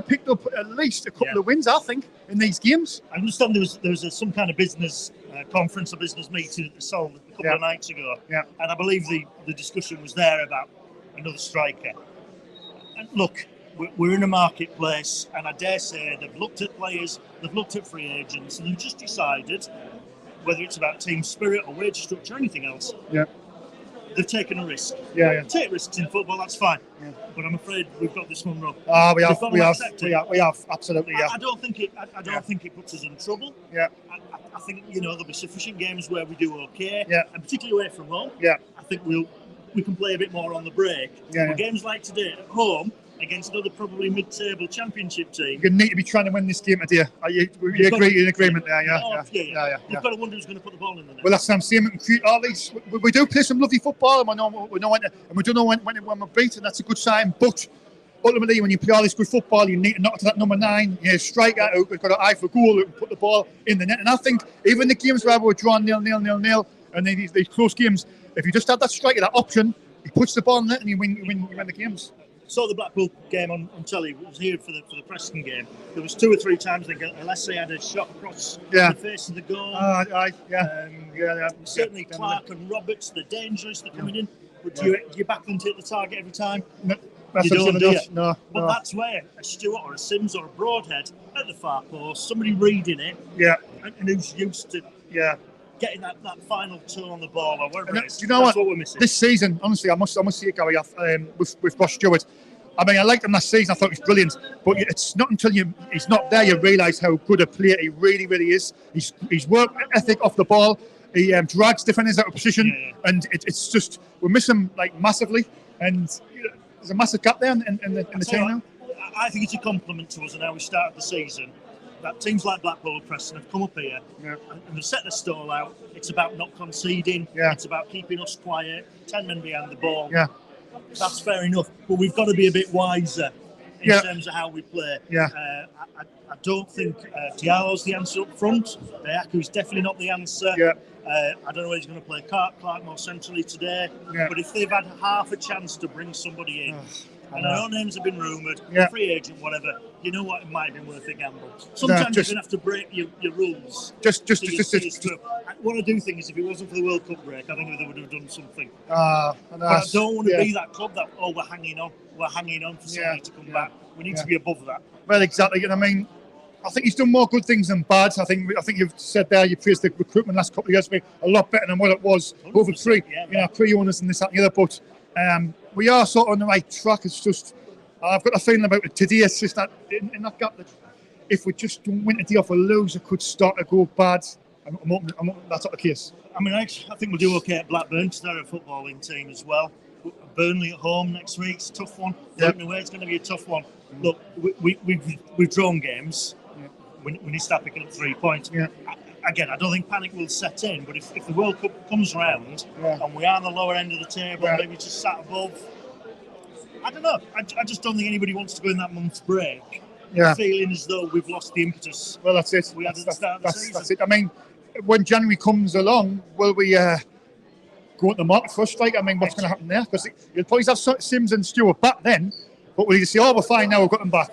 [SPEAKER 1] picked up at least a couple of wins, I think, in these games.
[SPEAKER 4] I understand there was some kind of business conference or business meeting at the Sol a couple of nights ago, and I believe the discussion was there about another striker. And look, we're in a marketplace, and I dare say they've looked at players, they've looked at free agents, and they've just decided whether it's about team spirit or wage structure or anything else.
[SPEAKER 1] Yeah.
[SPEAKER 4] They've taken a risk.
[SPEAKER 1] Yeah.
[SPEAKER 4] Take risks in football, that's fine. Yeah. But I'm afraid we've got this one wrong.
[SPEAKER 1] We have, absolutely. Yeah.
[SPEAKER 4] I don't think it puts us in trouble.
[SPEAKER 1] Yeah.
[SPEAKER 4] I think there'll be sufficient games where we do okay.
[SPEAKER 1] Yeah.
[SPEAKER 4] And particularly away from home.
[SPEAKER 1] Yeah.
[SPEAKER 4] I think we can play a bit more on the break.
[SPEAKER 1] Yeah.
[SPEAKER 4] But games like today at home against another probably mid-table championship team.
[SPEAKER 1] You need to be trying to win this game today. You agree in agreement there? Yeah.
[SPEAKER 4] You've got to wonder who's going to put the ball in the net.
[SPEAKER 1] Well, that's what I'm saying. We do play some lovely football, and we don't know when we're beat, and that's a good sign. But ultimately, when you play all this good football, you need to knock to that number 9. You know, striker who's got an eye for goal, who can put the ball in the net. And I think even the games where we're drawn 0-0, and these close games, if you just have that striker, that option, he puts the ball in the net and you win the games.
[SPEAKER 4] Saw the Blackpool game on telly. I was here for the Preston game. There was 2 or 3 times I think Alessi had a shot across the face of the goal. Certainly Clark and Roberts, they're dangerous, they're coming in. But do you back them to hit the target every time?
[SPEAKER 1] No,
[SPEAKER 4] you don't, do you?
[SPEAKER 1] No.
[SPEAKER 4] But that's where a Stewart or a Sims or a Broadhead at the far post, somebody reading it, and who's used to getting that final turn on the ball or whatever it is.
[SPEAKER 1] Do you know
[SPEAKER 4] what we're missing?
[SPEAKER 1] This season, honestly, I must see it, Gary, with Ross Stewart. I mean, I liked him last season. I thought he was brilliant. But it's not until he's not there you realise how good a player he really, really is. His work ethic off the ball. He drags defenders out of position, and it's just we miss him like massively. And there's a massive gap there in the team now.
[SPEAKER 4] I think it's a compliment to us and how we started the season. That teams like Blackpool and Preston have come up here and they've set the stall out. It's about not conceding. It's about keeping us quiet. 10 men behind the ball. That's fair enough. But we've got to be a bit wiser in terms of how we play. I don't think Diallo's the answer up front. Beaku's definitely not the answer. I don't know whether he's going to play Clark more centrally today. But if they've had half a chance to bring somebody in, and I know names have been rumoured, free agent, whatever, you know what, it might have been worth a gamble. Sometimes you're going to have to break your rules. What I do think is if it wasn't for the World Cup break, I think they would have done something. But I don't want to be that club that, we're hanging on for somebody to come back. We need to be above that.
[SPEAKER 1] Well, exactly. And I mean, I think he's done more good things than bad. I think you've said there, you praised the recruitment last couple of years, a lot better than what it was over pre-owners and this, that and the other. But we are sort of on the right track. It's just, I've got a feeling about it today. It's just that in that gap, that if we just don't win today, if we lose, it could start to go bad. I'm hoping that's not the case.
[SPEAKER 4] I mean, I think we'll do okay at Blackburn because they're a footballing team as well. Burnley at home next week, it's a tough one. Luton away, it's going to be a tough one. Look, we've drawn games. We need to start picking up 3 points. Again, I don't think panic will set in, but if the World Cup comes round and we are on the lower end of the table, maybe just sat above, I don't know. I just don't think anybody wants to go in that month's break feeling as though we've lost the impetus.
[SPEAKER 1] Well, that's it.
[SPEAKER 4] We had at the start of the season.
[SPEAKER 1] That's it. I mean, when January comes along, will we go at the market for a strike? I mean, what's going to happen there? Because you'll probably have Sims and Stewart back then, but will you say, we're fine now, we've got them back?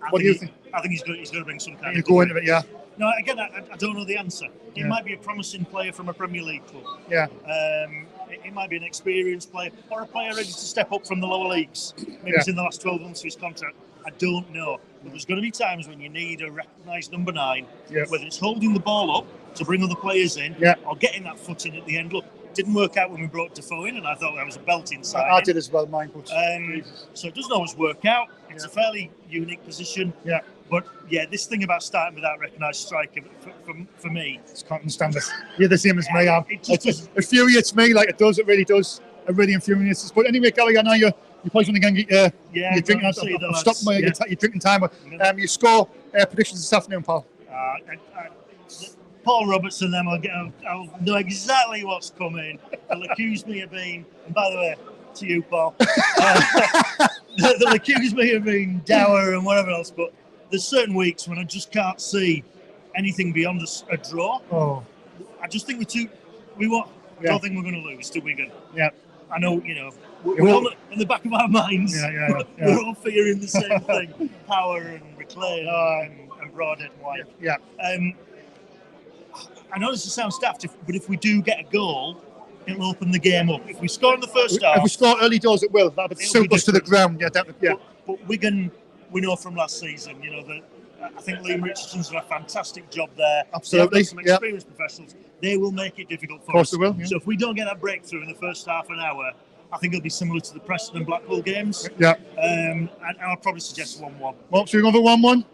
[SPEAKER 1] What do you think?
[SPEAKER 4] I think he's going to bring some kind of...
[SPEAKER 1] Go into it,
[SPEAKER 4] No, again, I don't know the answer. It might be a promising player from a Premier League club. It might be an experienced player or a player ready to step up from the lower leagues. Maybe it's in the last 12 months of his contract. I don't know. But there's going to be times when you need a recognised number 9, whether it's holding the ball up to bring other players in or getting that foot in at the end. Look, it didn't work out when we brought Defoe in, and I thought that was a belting signing.
[SPEAKER 1] I did as well, mine. But
[SPEAKER 4] so it doesn't always work out. It's a fairly unique position. But this thing about starting without recognised striker, for me,
[SPEAKER 1] it's can't understand it. You're the same as me. It infuriates me, like it does. It really does. It really infuriates us. But anyway, Gary, I know you're probably going to get your drinking. I've stopped your drinking time. Your score predictions this afternoon, Paul.
[SPEAKER 4] Paul Roberts and them, I'll know exactly what's coming. They'll accuse me of being, and by the way, to you, Paul, they'll accuse me of being dour and whatever else, but there's certain weeks when I just can't see anything beyond a draw. I just think I don't think we're going to lose to Wigan. I know, we're all in the back of our minds. We're all fearing the same thing. Power and McLean and Broadhead and White. I know this sounds daft, but if we do get a goal, it'll open the game up. If we score in the first half...
[SPEAKER 1] If we score early doors, it will. That'll suit us to the ground.
[SPEAKER 4] But Wigan, we know from last season, I think Liam Richardson's done a fantastic job there.
[SPEAKER 1] Absolutely.
[SPEAKER 4] They've got some experienced professionals. They will make it difficult for us.
[SPEAKER 1] Of course they will. Yeah.
[SPEAKER 4] So if we don't get that breakthrough in the first half an hour, I think it'll be similar to the Preston and Blackpool games.
[SPEAKER 1] Yeah.
[SPEAKER 4] And I'll probably suggest 1-1.
[SPEAKER 1] Well, so another 1-1.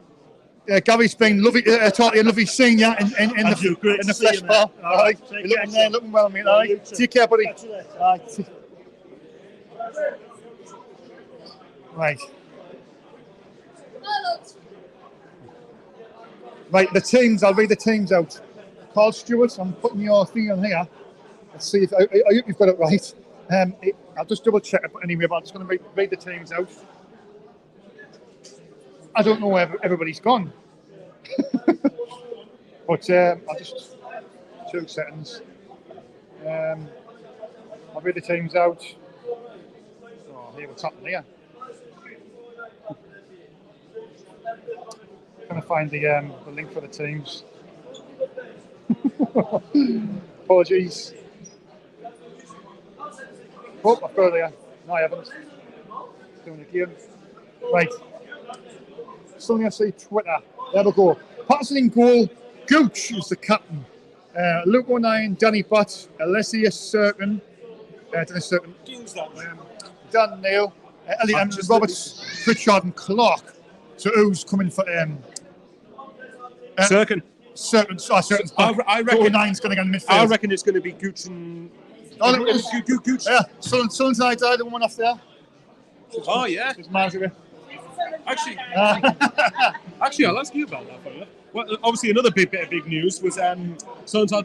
[SPEAKER 1] Gary's been lovely, totally a lovely senior in the flesh, pal. All right. You're looking well, mate. All right. Take care, buddy. All right. Right, the teams. I'll read the teams out. Carl Stewart, I'm putting your thing on here. Let's see if I hope you've got it right. I'll just double check it, but anyway, but I'm just going to read the teams out. I don't know where everybody's gone. But I'll just 2 seconds. I'll read the teams out. Oh, here, what's happening here? Trying to find the link for the teams. Apologies. Oh, I've got it there. No, I haven't. Doing it again. Right. Sunderland FC Twitter. There we go. Patterson in goal. Gooch is the captain. Luke O'Neill, Danny Butt, Alessia Serkin, Dan Neil, Elliot Roberts, Pritchard and Clark. So who's coming for
[SPEAKER 3] Serkin.
[SPEAKER 1] Serkin.
[SPEAKER 3] I reckon
[SPEAKER 1] O'Nine's going to go in midfield.
[SPEAKER 3] I reckon it's going to be Gooch and... Gooch.
[SPEAKER 1] Yeah, Sunderland's idea, the one off there.
[SPEAKER 3] Oh, yeah.
[SPEAKER 1] It's Marjorie.
[SPEAKER 3] Actually, I'll ask you about that, fella. Well, obviously, another bit of big news was Sunderland's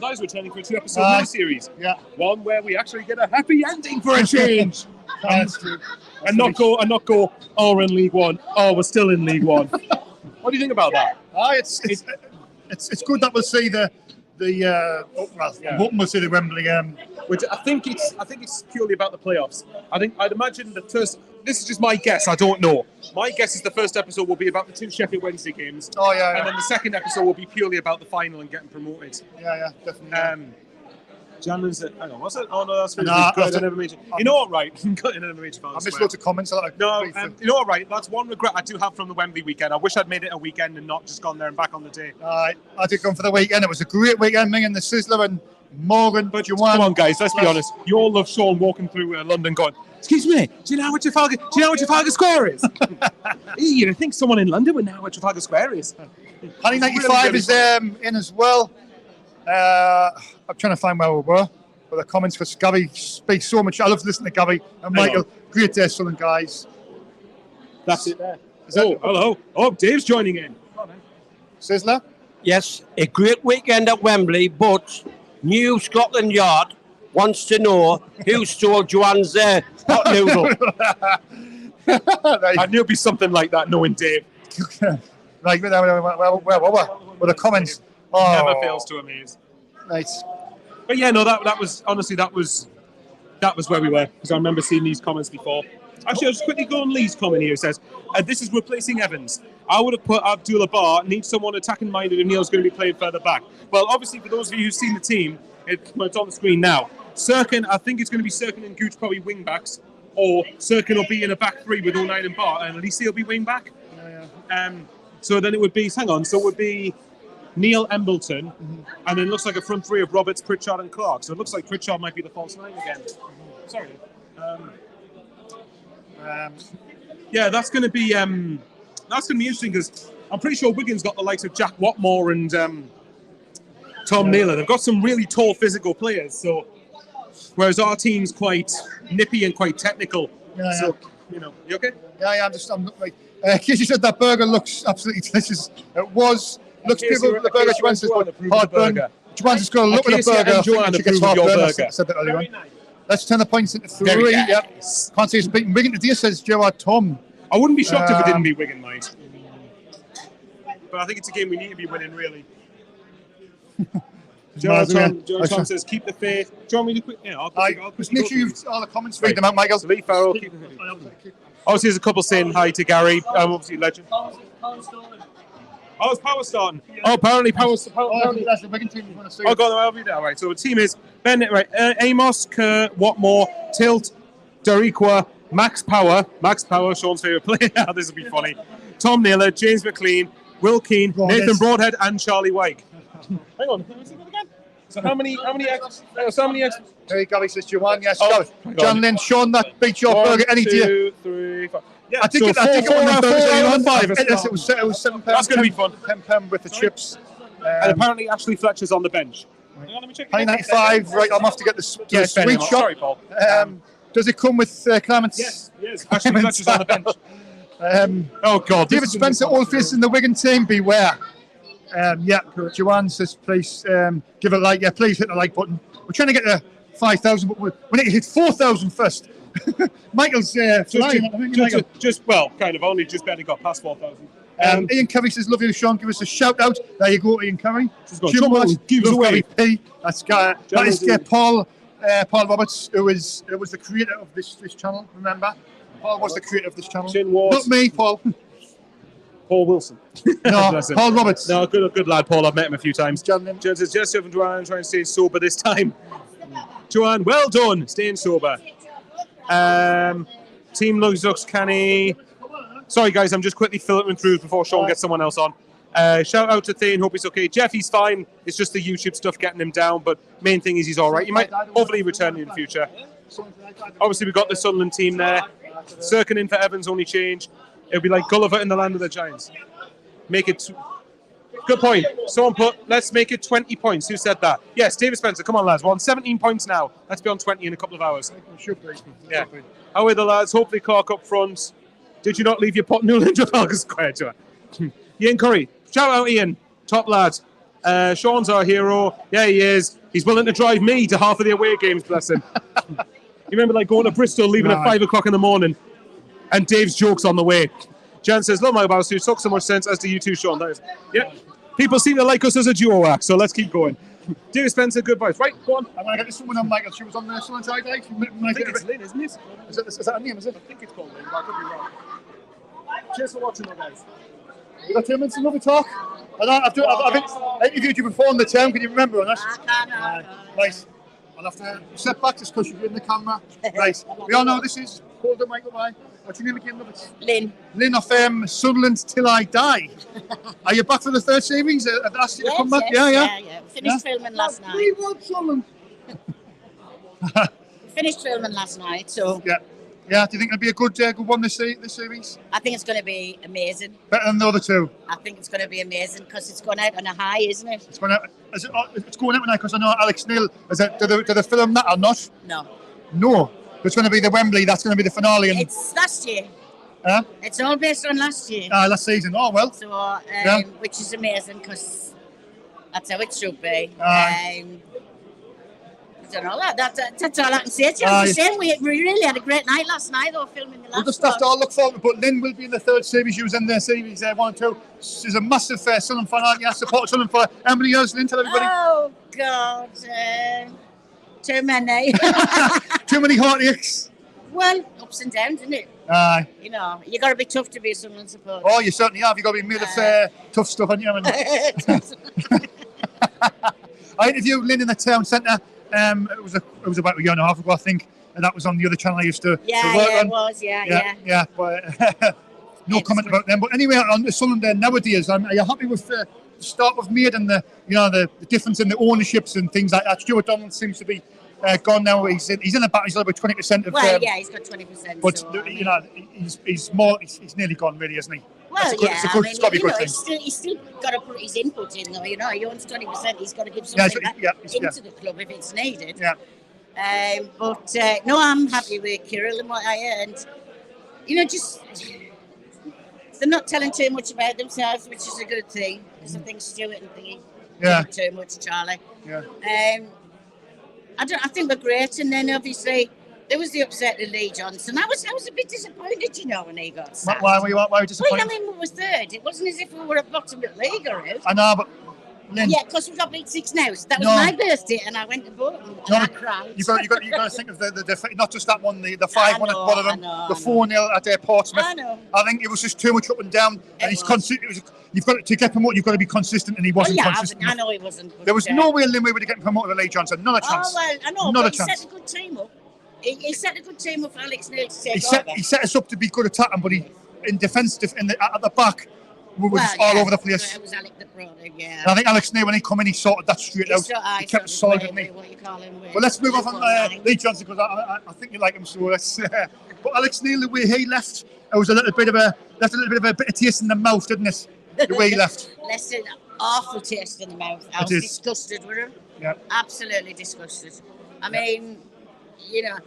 [SPEAKER 3] Dies returning for a 2-episode miniseries.
[SPEAKER 1] Yeah.
[SPEAKER 3] One where we actually get a happy ending for a change.
[SPEAKER 1] That's true.
[SPEAKER 3] And not go, oh, we're in League One. Oh, we're still in League One. What do you think about that?
[SPEAKER 1] It's good that we'll see we'll see the Wembley.
[SPEAKER 3] Which I think it's purely about the playoffs. I'd imagine the first. This is just my guess. I don't know. My guess is the first episode will be about the 2 Sheffield Wednesday games.
[SPEAKER 1] Oh yeah.
[SPEAKER 3] And then the second episode will be purely about the final and getting promoted.
[SPEAKER 1] Yeah, definitely.
[SPEAKER 3] Chandler's. Hang on, what's it? Oh no, that's really good. You know what, right? I
[SPEAKER 1] missed lots of comments.
[SPEAKER 3] No, you know what, right? That's one regret I do have from the Wembley weekend. I wish I'd made it a weekend and not just gone there and back on the day.
[SPEAKER 1] I did come for the weekend. It was a great weekend. Me and the Sizzler and Morgan.
[SPEAKER 3] But come on, guys. Let's be honest. You all love Sean walking through London, going, "Excuse me, do you know what Trafalgar Square is?" You'd think someone in London would know what Trafalgar Square is.
[SPEAKER 1] Honey 95 is in as well. I'm trying to find where we were. But the comments for Gabby speaks so much. I love listening to Gabby and Michael. Great day, Southern guys.
[SPEAKER 3] That's it there. Hello. Oh, Dave's joining in.
[SPEAKER 1] Sizzler?
[SPEAKER 5] Yes, a great weekend at Wembley, but New Scotland Yard wants to know who stole Joanne's hot noodle.
[SPEAKER 3] I knew it'd be something like that, knowing Dave.
[SPEAKER 1] Right, where were the comments?
[SPEAKER 3] Never fails to amaze.
[SPEAKER 1] Right.
[SPEAKER 3] But yeah, no, that was honestly that was where we were, because I remember seeing these comments before. Actually, I'll just quickly go on Lee's comment here. It says, this is replacing Evans. I would have put Abdullah Bar, needs someone attacking minded, and Neil's going to be playing further back. Well, obviously, for those of you who've seen the team, it's on the screen now. Serkin, I think it's going to be Serkin and Gooch probably wing backs, or Serkin will be in a back three with O'Neill and Bar, and Alicia will be wing back. So then it would be, so it would be Neil Embleton, and then looks like a front three of Roberts, Pritchard, and Clark. So it looks like Pritchard might be the false nine again. Sorry. Yeah, that's going to be interesting, because I'm pretty sure Wigan's got the likes of Jack Watmore and Tom Naylor. They've got some really tall physical players. So whereas our team's quite nippy and quite technical. So you okay?
[SPEAKER 1] Yeah, I'm right. Casey said that burger looks absolutely delicious. It was. Looks beautiful. The burger. Joanne says, heartburn. Joanne's just got to look at the burger.
[SPEAKER 3] Joanne approves of your burger.
[SPEAKER 1] I said that earlier on. Let's turn the points into 3. Yep. Can't see us beating Wigan today, says Gerard Tom.
[SPEAKER 3] I wouldn't be shocked if it didn't beat Wigan, mate. But I think it's a game we need to be winning, really. Gerard Tom says, keep the faith. Do you want me to quick? Yeah, I'll
[SPEAKER 1] just make sure you've all the comments. Read them out, Michael.
[SPEAKER 3] So Lee Farrell, keep the faith. Obviously, there's a couple saying hi to Gary. Obviously, legend. Oh, it's Power starting. Oh, apparently Power's...
[SPEAKER 1] That's the Wigan team you want to see.
[SPEAKER 3] Oh, God, I'll be there. Right, so the team is Bennett, right, Amos, Kerr, Watmore, Tilt, Dariqua, Max Power, Sean's favourite player. This will be funny. Tom Naylor, James McLean, Will Keane,
[SPEAKER 1] Broadhead.
[SPEAKER 3] Nathan Broadhead, and Charlie Wyke. Hang on, can we see that again? So how many
[SPEAKER 1] There you go, he says Joanne, yes.
[SPEAKER 3] Oh,
[SPEAKER 1] Go. John Lynn, Sean, that beats your burger any day.
[SPEAKER 3] 2, 3, 4. Yeah,
[SPEAKER 1] I think
[SPEAKER 3] so
[SPEAKER 1] I think
[SPEAKER 3] four
[SPEAKER 1] it
[SPEAKER 3] out
[SPEAKER 1] was
[SPEAKER 3] of five.
[SPEAKER 1] it was £7.
[SPEAKER 3] That's going to be fun.
[SPEAKER 1] £10 with the chips.
[SPEAKER 3] And apparently Ashley Fletcher's on the bench. Hang on, let me check.
[SPEAKER 1] £9.95. Right, I'm off to get the
[SPEAKER 3] Yes,
[SPEAKER 1] sweet shop.
[SPEAKER 3] Sorry, Paul.
[SPEAKER 1] Does it come with Clements?
[SPEAKER 3] Yes. Ashley Fletcher's on the bench. Oh God,
[SPEAKER 1] David Spencer, all faces in the Wigan team, beware. Joanne says, please give it a like. Yeah, please hit the like button. We're trying to get to 5,000, but we need to hit 4,000 first. Michael's flying.
[SPEAKER 3] Kind of only just barely got past 4,000.
[SPEAKER 1] Ian Curry says, love you, Sean. Give us a shout out. There you go, Ian Curry.
[SPEAKER 3] Jim Ross gives away.
[SPEAKER 1] P. That is Paul Roberts, who was the creator of this channel. Remember, Paul was the creator of this channel. Not me, Paul.
[SPEAKER 3] Paul Wilson.
[SPEAKER 1] No, Paul Roberts.
[SPEAKER 3] No, good lad, Paul. I've met him a few times.
[SPEAKER 1] John
[SPEAKER 3] says, yes, Jeff and Joanne trying to stay sober this time. Joanne, well done, staying sober. Team looks canny. Sorry, guys, I'm just quickly filtering through before Sean gets someone else on. Shout out to Thane, hope he's okay. Jeff, he's fine. It's just the YouTube stuff getting him down, but main thing is he's all right. He might hopefully return in the future. Obviously, we've got the Sunderland team there. Circling in for Evans, only change. It'll be like Gulliver in the land of the giants. Make it... Good point. Someone put, let's make it 20 points. Who said that? Yes, David Spencer. Come on, lads. We're on 17 points now. Let's be on 20 in a couple of hours. Yeah. How are the lads? Hopefully Clark up front. Did you not leave your pot noodle in Trafalgar Square, Joanne? Ian Curry. Shout out, Ian. Top lad. Sean's our hero. Yeah, he is. He's willing to drive me to half of the away games, bless him. You remember like going to Bristol, leaving at 5 o'clock in the morning, and Dave's jokes on the way. Jan says, love my boss, who talks so much sense, as do you too, Sean. That is, yeah. People seem to like us as a duo act, so let's keep going. David Spencer, good vibes. Right, go on.
[SPEAKER 1] I'm going to get this woman on, Michael. She was on the Sunderland side. I think
[SPEAKER 3] it's Lynn, isn't it?
[SPEAKER 1] Is that her name, is it?
[SPEAKER 3] I think it's called Lynn, but I could be wrong. Cheers for watching, guys.
[SPEAKER 1] You got 2 minutes, another talk? I've interviewed you before on the town. Can you remember on that?
[SPEAKER 6] I can't.
[SPEAKER 1] Nice. I'll have to step back just because you're in the camera. Right. We all know this is Hold on, Michael. Bye. What's your name again, Roberts?
[SPEAKER 6] Lynn.
[SPEAKER 1] Lynn of Sunderland Till I Die. Are you back for the third series? Have they asked you to come back?
[SPEAKER 6] Yeah. We finished filming last night.
[SPEAKER 1] We want Sunderland.
[SPEAKER 6] We finished filming last night, so...
[SPEAKER 1] Yeah, do you think it'll be a good one this series?
[SPEAKER 6] I think it's going to be amazing.
[SPEAKER 1] Better than the other two?
[SPEAKER 6] I think it's going to be amazing because it's going out on a high, isn't it?
[SPEAKER 1] It's going out now because I know Alex Neil. Do they film that or not? No. It's going to be the Wembley. That's going to be the finale.
[SPEAKER 6] It's last year.
[SPEAKER 1] Huh?
[SPEAKER 6] It's all based on last year.
[SPEAKER 1] Last season. Oh, well.
[SPEAKER 6] So, which is amazing because that's how it should be. I don't know, that's all I can say. It's just a shame. We really had a great night last night, though, filming the last one.
[SPEAKER 1] We'll just have to all look forward to, but Lynn will be in the third series. She was in the series 1 and 2. She's a massive Sunderland fan, aren't you? I support Sunderland for how many years, Lynn? Tell everybody.
[SPEAKER 6] Oh, God. Too many.
[SPEAKER 1] Too many heartaches.
[SPEAKER 6] Well, ups and downs, isn't it?
[SPEAKER 1] Aye.
[SPEAKER 6] You know, you got to be tough to be a Sunderland supporter.
[SPEAKER 1] Oh, you certainly have. You got to be made of tough stuff, haven't you? I interviewed Lynn in the town centre. It was about a year and a half ago, I think, and that was on the other channel I used to work on.
[SPEAKER 6] It was,
[SPEAKER 1] yeah. But no comment about them. But anyway, on Sunderland nowadays, are you happy with the start we've made and the difference in the ownerships and things like that? Stuart Donald seems to be gone now. He's in the back. He's about 20% of.
[SPEAKER 6] Well, he's got 20%.
[SPEAKER 1] But
[SPEAKER 6] so,
[SPEAKER 1] he's nearly gone, really, isn't he?
[SPEAKER 6] Well,
[SPEAKER 1] it's got to be a good thing.
[SPEAKER 6] He's still got to put his input in, though. You know, he owns 20%. He's got to give something into the club if it's needed.
[SPEAKER 1] Yeah.
[SPEAKER 6] But no, I'm happy with Kirill and what I and just they're not telling too much about themselves, which is a good thing. Because I think Stuart and Thingy too much, Charlie.
[SPEAKER 1] Yeah.
[SPEAKER 6] I think we're great, and then obviously. There was the upset of Lee Johnson. I was a bit disappointed, when he got sacked.
[SPEAKER 1] Why were you disappointed?
[SPEAKER 6] Well, we were third. It wasn't as if we were at bottom of the league or anything.
[SPEAKER 1] I know, but Lynn.
[SPEAKER 6] Yeah, because we got beat 6-0. So that was my birthday, and I went to vote and I cried.
[SPEAKER 1] You've got to think of the not just that one, the 5-1 at Botherham, the 4-0 at Portsmouth.
[SPEAKER 6] I know.
[SPEAKER 1] I think it was just too much up and down, and he's consistent. You've got to get promoted. You've got to be consistent, and he wasn't consistent.
[SPEAKER 6] I know he wasn't.
[SPEAKER 1] There was no way Lynn would have gotten promoted to Lee Johnson. Not a chance.
[SPEAKER 6] Oh well, I know.
[SPEAKER 1] Not
[SPEAKER 6] but
[SPEAKER 1] a chance.
[SPEAKER 6] He set a good team up. He set a good team up for Alex Neil to take
[SPEAKER 1] over. He set us up to be good attacking, but in defence, at the back, we were just all over the place.
[SPEAKER 6] It was Alec that brought it, yeah.
[SPEAKER 1] And I think Alex Neil, when he come in, he sorted that straight out. He kept it solid, didn't he?
[SPEAKER 6] What you call him,
[SPEAKER 1] well, let's move on from Lee Johnson, because I think you like him, so let's. But Alex Neil, the way he left, it was left a little bit of a bitter taste in the mouth, didn't it? The way he left.
[SPEAKER 6] Left an awful taste in the mouth. I was disgusted with him.
[SPEAKER 1] Yeah.
[SPEAKER 6] Absolutely disgusted. I mean, you know,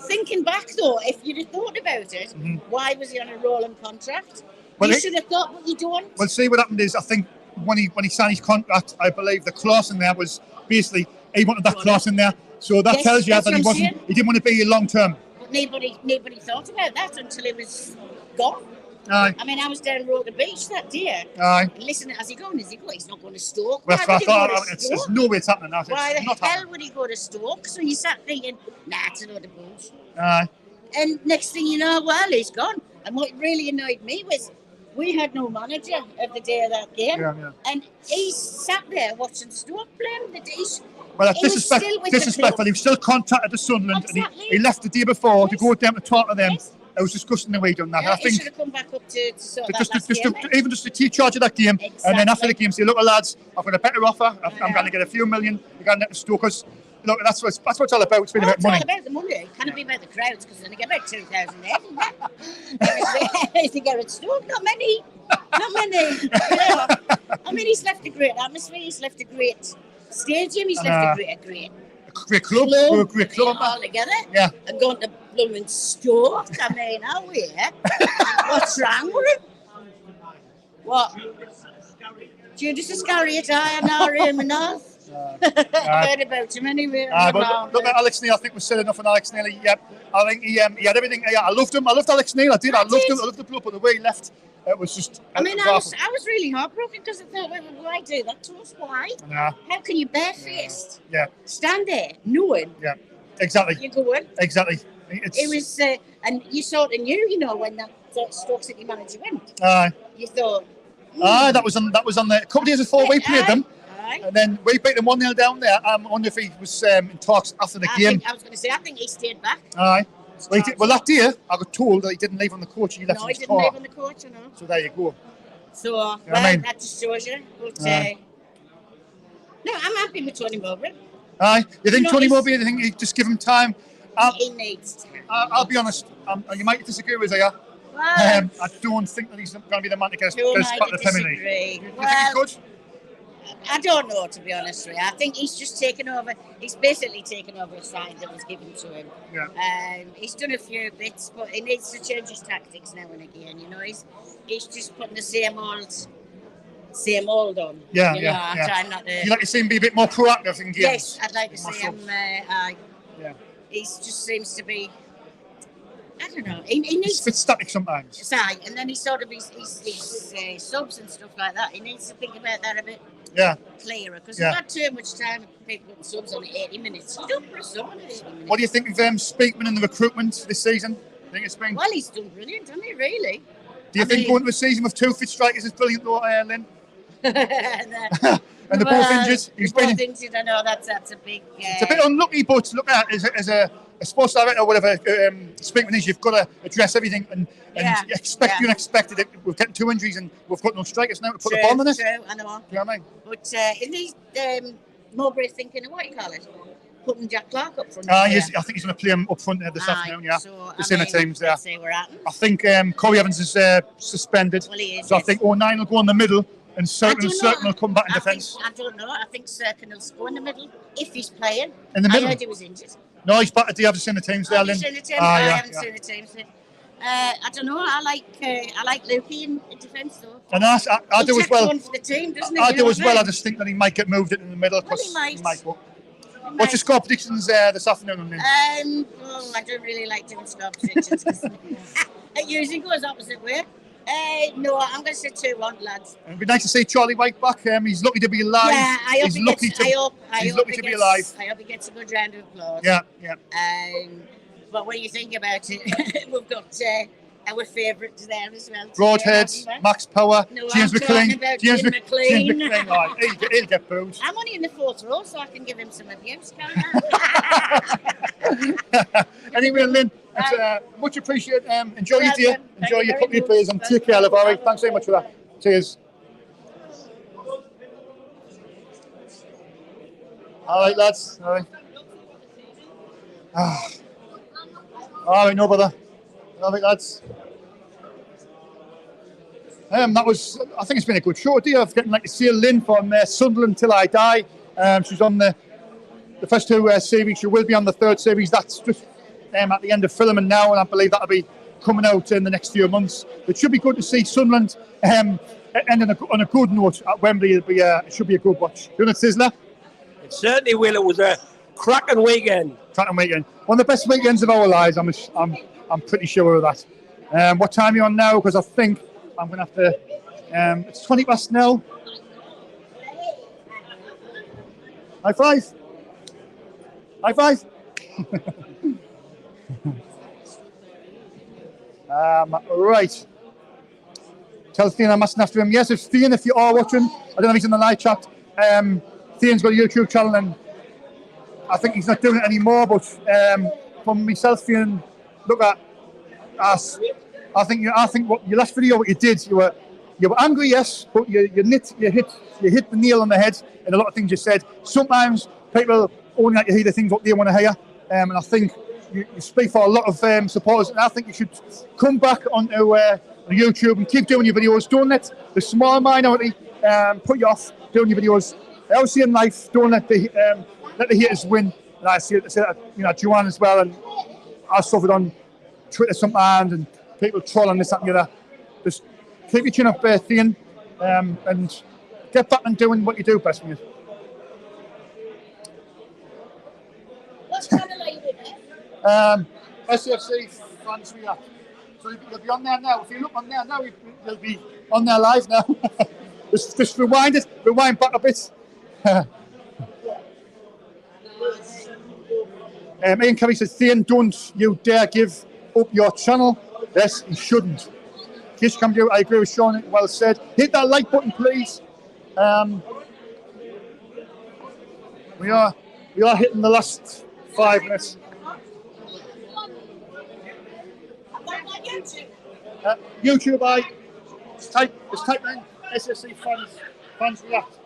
[SPEAKER 6] thinking back though, if you'd have thought about it, why was he on a rolling contract? Well, you should have thought what you don't.
[SPEAKER 1] Well, see, what happened is, I think when he signed his contract, I believe the clause in there was basically he wanted that clause in there. So that tells you that he didn't want to be here long term.
[SPEAKER 6] But nobody thought about that until he was gone.
[SPEAKER 1] Aye.
[SPEAKER 6] I mean, I was down Road the Beach that day.
[SPEAKER 1] Aye.
[SPEAKER 6] Listen, has he gone? Is he going? He's not going to Stoke.
[SPEAKER 1] Well, that's what I thought. There's no way it's happening now.
[SPEAKER 6] Why the hell would he go to Stoke? So you sat thinking, nah, it's a load of bullshit.
[SPEAKER 1] Aye.
[SPEAKER 6] And next thing you know, well, he's gone. And what really annoyed me was we had no manager of the day of that game.
[SPEAKER 1] Yeah.
[SPEAKER 6] And he sat there watching Stoke playing the dish.
[SPEAKER 1] Well, disrespectful. He was still contacted to Sunderland,
[SPEAKER 6] exactly.
[SPEAKER 1] and he left the day before to go down to talk to them. Yes. It was disgusting the way he done that.
[SPEAKER 6] Yeah,
[SPEAKER 1] I think
[SPEAKER 6] he should have come back up to sort that
[SPEAKER 1] even just to take charge of that game, exactly. And then after the game say, look, lads, I've got a better offer. I'm going to get a few million. You're going to get the Stokers. Look, that's what it's all about. It's been about money.
[SPEAKER 6] It's all about the money. Can it be about the crowds? Because then they get about 2,000 there. To get at Stoke, not many. You know? I mean, he's left a great atmosphere. He's left a great stadium. He's left a great
[SPEAKER 1] club. A great club.
[SPEAKER 6] All together.
[SPEAKER 1] Yeah.
[SPEAKER 6] And going to blooming Stoke. I mean, how we? What's wrong with him? What? Judas Iscariot, I am now him enough. I heard about him anyway.
[SPEAKER 1] But look at Alex Neil. I think we said enough on Alex Neil. I think he had everything. I loved him. I loved Alex Neil. I did. I loved him. I loved the club, but the way he left, it was just.
[SPEAKER 6] I mean, I was really heartbroken because I thought, well, why do that to us? Why?
[SPEAKER 1] Yeah.
[SPEAKER 6] How can you barefaced?
[SPEAKER 1] Yeah.
[SPEAKER 6] Stand there, knowing.
[SPEAKER 1] Yeah. Exactly.
[SPEAKER 6] You're going.
[SPEAKER 1] Exactly.
[SPEAKER 6] It was, and you sort of knew, you know, when that Stoke City manager went.
[SPEAKER 1] Aye.
[SPEAKER 6] You thought.
[SPEAKER 1] That was on the couple of days before we played them. And then we beat them 1-0 down there. I wonder if he was in talks after the game.
[SPEAKER 6] I was going to say, I think he stayed back.
[SPEAKER 1] Aye. Well, that day, I got told that he didn't leave on the coach. He left
[SPEAKER 6] no,
[SPEAKER 1] in his
[SPEAKER 6] he didn't leave on the coach, you know.
[SPEAKER 1] So there you go.
[SPEAKER 6] So, that just shows you. But, no, I'm happy with Tony Mowbray.
[SPEAKER 1] Aye. You think Tony Mowbray, you think you just give him time?
[SPEAKER 6] He needs time.
[SPEAKER 1] I'll be honest. You might disagree with you. I don't think that he's going to be the man to get us back to the Premier League. You think he could?
[SPEAKER 6] I don't know, to be honest with you. I think he's just taken over. He's basically taken over a side that was given to him.
[SPEAKER 1] Yeah.
[SPEAKER 6] He's done a few bits, but he needs to change his tactics now and again. You know, he's just putting the same old on.
[SPEAKER 1] Yeah,
[SPEAKER 6] you know, I'm trying not to.
[SPEAKER 1] You like to see him be a bit more proactive in games?
[SPEAKER 6] Yes, I'd like to see him. He just seems to be. I don't know. He needs.
[SPEAKER 1] It's a bit static sometimes.
[SPEAKER 6] And then he's sort of his subs and stuff like that. He needs to think about that a bit clearer, because he's not too much time people putting subs on 80 minutes. You don't put a sub on 80 minutes.
[SPEAKER 1] What do you think of Speakman and the recruitment this season? I think it's been.
[SPEAKER 6] Well, he's done brilliant, hasn't he? Really.
[SPEAKER 1] Do you think going to a season with 2 fit strikers is brilliant, though, Lynn?
[SPEAKER 6] And
[SPEAKER 1] the both injured.
[SPEAKER 6] He's both injured. I know that's a big.
[SPEAKER 1] It's a bit unlucky, but look at it as a sports director or whatever Speakman is. You've got to address everything and expect the unexpected. We've got 2 injuries and we've got no strikers now to put the ball in it.
[SPEAKER 6] True, I know.
[SPEAKER 1] You know what I mean?
[SPEAKER 6] But in these Mowbray thinking of what you call it, putting Jack Clark up front.
[SPEAKER 1] I think he's going to play him up front this afternoon. Yeah,
[SPEAKER 6] so,
[SPEAKER 1] the same teams there.
[SPEAKER 6] I
[SPEAKER 1] think Corey Evans is suspended.
[SPEAKER 6] Well, he is.
[SPEAKER 1] So I think O'Neill will go in the middle. And Cirkin will come back in defence.
[SPEAKER 6] I don't know. I think Cirkin will go in the middle if he's playing.
[SPEAKER 1] In the middle?
[SPEAKER 6] I heard he was injured.
[SPEAKER 1] No, he's back. Do you have seen the teams there, Lynn?
[SPEAKER 6] Have you seen the teams? I haven't seen the teams. I don't know. I like Lukey in defence though.
[SPEAKER 1] And I do as well.
[SPEAKER 6] One for the team, doesn't he?
[SPEAKER 1] I do as well. I just think that he might get moved in the middle because he might. What's your score predictions this afternoon, Lynn?
[SPEAKER 6] I don't really like doing score predictions because it usually goes opposite way. No, I'm going to say 2-1, lads.
[SPEAKER 1] It'd be nice to see Charlie White back. He's lucky to be alive.
[SPEAKER 6] Yeah, I hope
[SPEAKER 1] he's lucky to be alive.
[SPEAKER 6] I hope he gets a good round of applause.
[SPEAKER 1] Yeah.
[SPEAKER 6] But when you think about it, we've got our favourites there as well.
[SPEAKER 1] Broadheads, Max Power, James McLean.
[SPEAKER 6] James McLean.
[SPEAKER 1] He'll get booed.
[SPEAKER 6] I'm only in the 4th row, so I can give him some abuse, can't I?
[SPEAKER 1] Anyway, Lynn, it's much appreciated. Enjoy your day. Enjoy your company, please, and take care, Lavari. Thanks very much for that. Cheers. All right, lads. All right. All right, no bother. All right, lads. That was, I think it's been a good show, dear. I've getting like to see Lynn from Sunderland Till I Die. She's on the first two series. She will be on the third series. That's just at the end of filming now, and I believe that'll be coming out in the next few months. It should be good to see Sunderland ending on a good note at Wembley. It should be a good watch. Doing it, Sizzler?
[SPEAKER 5] It certainly will. It was a cracking weekend.
[SPEAKER 1] Cracking weekend. One of the best weekends of our lives. I'm pretty sure of that. What time are you on now? Because I think I'm going to have to... it's 20 past now. High five. High five. Right. Tell Thean I mustn't after him. Yes, if Thean, if you are watching, I don't know if he's in the live chat. Thean's got a YouTube channel and I think he's not doing it anymore, but from myself, Thean, look at us. I think what your last video, what you did, you were angry, yes, but you hit the nail on the head in a lot of things you said. Sometimes people only like to hear the things what they want to hear, and I think you speak for a lot of supporters, and I think you should come back onto YouTube and keep doing your videos. Don't let the small minority put you off doing your videos. I always say in life, don't let the haters win. And I say that, Joanne as well, and I suffered on Twitter sometimes, and people trolling this, that, and the other. Just keep your chin up, Thean, and get back and doing what you do best, mate.
[SPEAKER 6] What channel are you with?
[SPEAKER 1] SFC Fans React. So you'll be on there now. If you look on there now, you'll be on there live now. just rewind back a bit. Ian Kelly says, Thean, don't you dare give up your channel. Yes, you shouldn't. Kish come to you. I agree with Sean. Well said. Hit that like button, please. We are hitting the last 5 minutes. YouTube, just type in SSC fans react.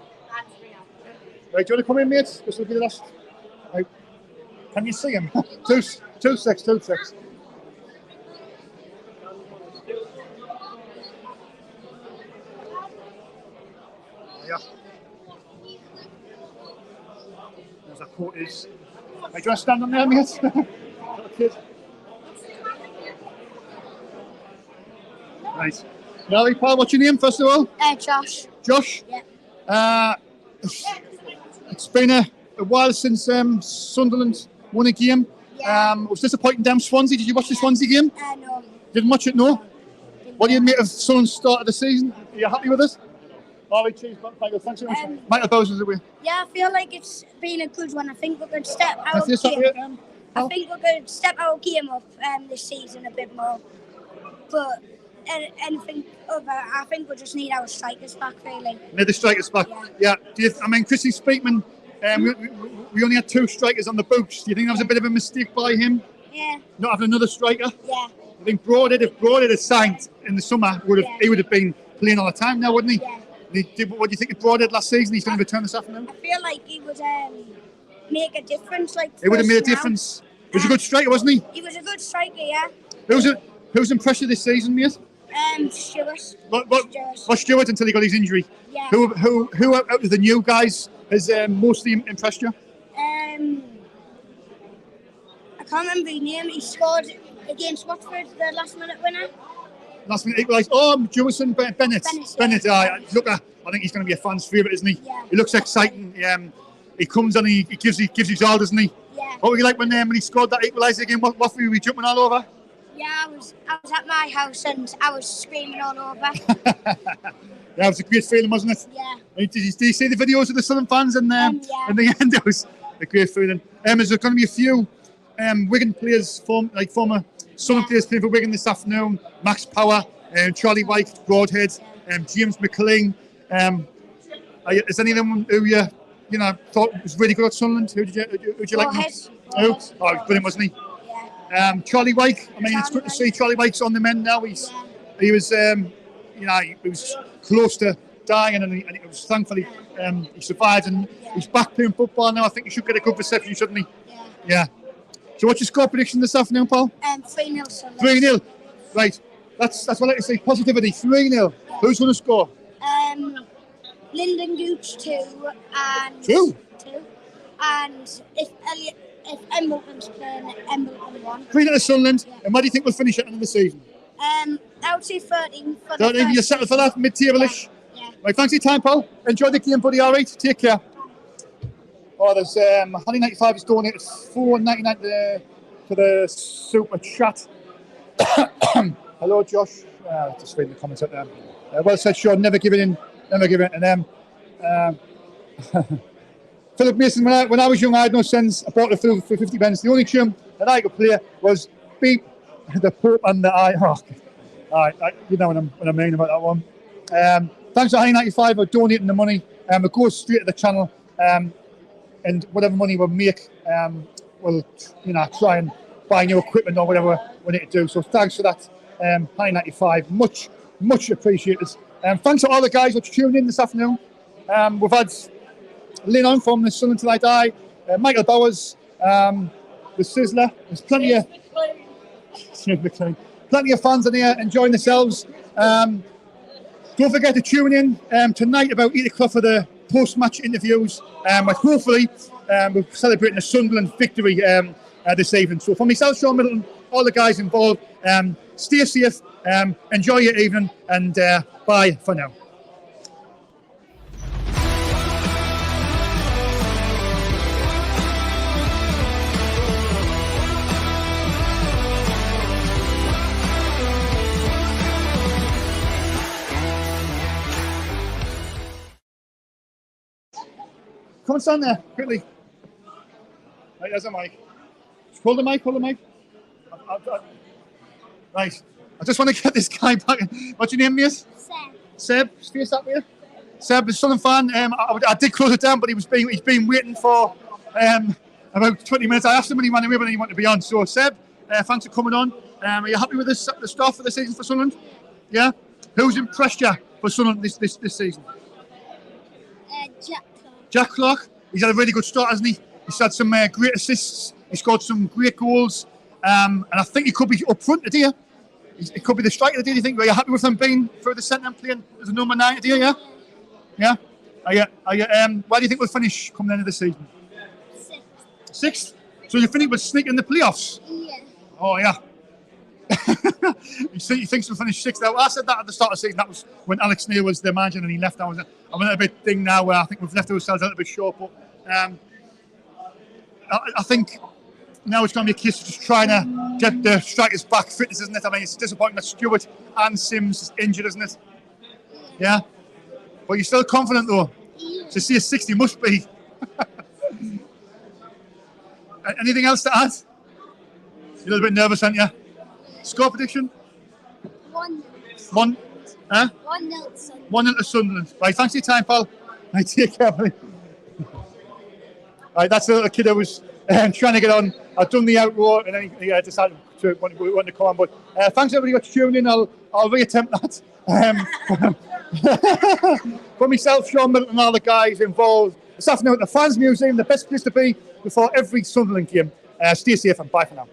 [SPEAKER 1] Right, do you want to come in, mate? This will be the last. Right. Can you see him? 2-6. Yeah. There's our quarters. Right, do you want to stand on there, mate? Kid. Right. Nelly, Paul, what's your name, first of all?
[SPEAKER 7] Josh.
[SPEAKER 1] Josh?
[SPEAKER 7] Yeah.
[SPEAKER 1] It's been a while since Sunderland won a game.
[SPEAKER 7] Yeah.
[SPEAKER 1] It was disappointing down Swansea. Did you watch the Swansea game?
[SPEAKER 7] No.
[SPEAKER 1] Didn't watch it, no? What do you make of Sunderland's start of the season? Are you happy with it? All right, cheers, Michael. Thanks so much. Michael Bowes is away.
[SPEAKER 7] Yeah, I feel like it's been a good one. I think we could step our
[SPEAKER 1] I
[SPEAKER 7] think we could step our game up this season a bit more. But anything other, I think we just need our strikers back, really.
[SPEAKER 1] Need the strikers back? Yeah. Chrissy Speakman, we only had 2 strikers on the books. Do you think that was a bit of a mistake by him?
[SPEAKER 7] Yeah.
[SPEAKER 1] Not having another striker?
[SPEAKER 7] Yeah.
[SPEAKER 1] I think if Broadhead had signed in the summer, he would have been playing all the time now, wouldn't he?
[SPEAKER 7] Yeah.
[SPEAKER 1] What do you think of Broadhead last season? He's going to return this afternoon?
[SPEAKER 7] I feel like he would make a difference.
[SPEAKER 1] He would have made a difference. He was a good striker, wasn't he?
[SPEAKER 7] He was a good striker, yeah.
[SPEAKER 1] Who's impressed you this season, mate?
[SPEAKER 7] Stewart.
[SPEAKER 1] What Stewart until he got his injury?
[SPEAKER 7] Yeah.
[SPEAKER 1] Who out of the new guys has mostly impressed you?
[SPEAKER 7] I can't remember his name. He scored against Watford, the last minute winner.
[SPEAKER 1] Last minute equalised. Jewison Bennett. Bennett.
[SPEAKER 7] Yeah.
[SPEAKER 1] Look, I think he's going to be a fan's favourite, isn't he?
[SPEAKER 7] Yeah.
[SPEAKER 1] He looks exciting. He comes and he gives his all, doesn't he?
[SPEAKER 7] Yeah.
[SPEAKER 1] What were you like when he scored that equaliser again? What were you jumping all over?
[SPEAKER 7] Yeah, I was at my house and I was screaming all over.
[SPEAKER 1] Yeah, it was a great feeling, wasn't it?
[SPEAKER 7] Yeah.
[SPEAKER 1] Did you see the videos of the Southern fans? And
[SPEAKER 7] yeah.
[SPEAKER 1] in the end, it was a great feeling. Is there going to be a few Wigan players, former Southern players playing for Wigan this afternoon? Max Power, Charlie White, Broadhead, James McLean. Is any of them who you thought was really good at Sunderland? Who'd you like? Who? Oh, brilliant, wasn't he?
[SPEAKER 7] Yeah.
[SPEAKER 1] Charlie White. It's good to see Charlie White's on the mend now. He was close to dying, and it was thankfully he survived, and he's back playing football now. I think he should get a good reception, shouldn't he? Yeah. So what's your score prediction this afternoon, Paul?
[SPEAKER 7] 3-0 Sunderland.
[SPEAKER 1] 3-0. Right. That's what I like to say. Positivity. 3-0. Who's going to score?
[SPEAKER 7] Lyndon Gooch 2 and
[SPEAKER 1] 2.
[SPEAKER 7] And if Embleton's playing, Embleton 1.
[SPEAKER 1] 3-0 to Sunderland. Yeah. And what do you think we'll finish at the end of the season?
[SPEAKER 7] I would say 13 for the
[SPEAKER 1] 13. You're settled for that mid-table-ish?
[SPEAKER 7] Yeah.
[SPEAKER 1] Right. Thanks for your time, Paul. Enjoy the game, buddy. All right. Take care. Oh, there's Honey 95 is donated $4.99 to the super chat. Hello, Josh. Just reading the comments out there. Well said, Sean. Never give it in. Never give it in. And Philip Mason. When I was young, I had no sense. I bought the field for 50 pence. The only tune that I could play was Beep, the Pope, and the I. Oh, you know what I mean about that one. Thanks to Honey 95 for donating the money. It goes straight to the channel. And whatever money we make, we'll try and buy new equipment or whatever we need to do. So thanks for that, High 95. Much appreciated. Thanks to all the guys who tuned in this afternoon. We've had Lynn on from the Sun Until I Die, Michael Bowers, the Sizzler. There's plenty of fans in here enjoying themselves. Don't forget to tune in tonight about 8 o'clock for the post-match interviews. But hopefully we're celebrating the Sunderland victory this evening. So for myself, Shaun Middleton, all the guys involved, stay safe, enjoy your evening, and bye for now. Come and stand there, quickly. Right, there's a mic. Hold the mic. Right, I just want to get this guy back. What's your name, mate? Seb. Face up here. Seb is a Sunderland fan. I did close it down, but he's been waiting for about 20 minutes. I asked him when he ran away when he wanted to be on. So, Seb, thanks for coming on. Are you happy with the start for the season for Sunderland? Yeah? Who's impressed you for Sunderland this season? Jack Clark. He's had a really good start, hasn't he? He's had some great assists. He scored some great goals. And I think he could be up front today. It could be the striker today. Do you think? Are you happy with him being for the centre and playing as a number 9 today? Yeah? Yeah? Are you, where do you think we'll finish coming the end of the season? 6th? So you think we'll sneak in the playoffs?
[SPEAKER 7] Yeah.
[SPEAKER 1] Oh, yeah. He thinks we'll finish 6th. I said that at the start of the season. That was when Alex Neil was the manager and he left. I'm a little bit thing now where I think we've left ourselves a little bit short. But I think now it's going to be a case of just trying to get the strikers back fitness, isn't it? I mean, it's disappointing that Stewart and Sims is injured, isn't it? Yeah? But you're still confident, though?
[SPEAKER 7] Yeah.
[SPEAKER 1] To see a 60 must be. Anything else to add? You're a little bit nervous, aren't you? Score prediction?
[SPEAKER 7] 1-0.
[SPEAKER 1] 1-0
[SPEAKER 7] Sunderland.
[SPEAKER 1] to Sunderland. Right, thanks for your time, pal. Right, take care, buddy. Right, that's the little kid I was trying to get on. I've done the outro and then he decided to want to come on. But thanks everybody for tuning in. I'll reattempt that. For myself, Shaun Middleton, and all the guys involved this afternoon at the Fans Museum, the best place to be before every Sunderland game. Stay safe and bye for now.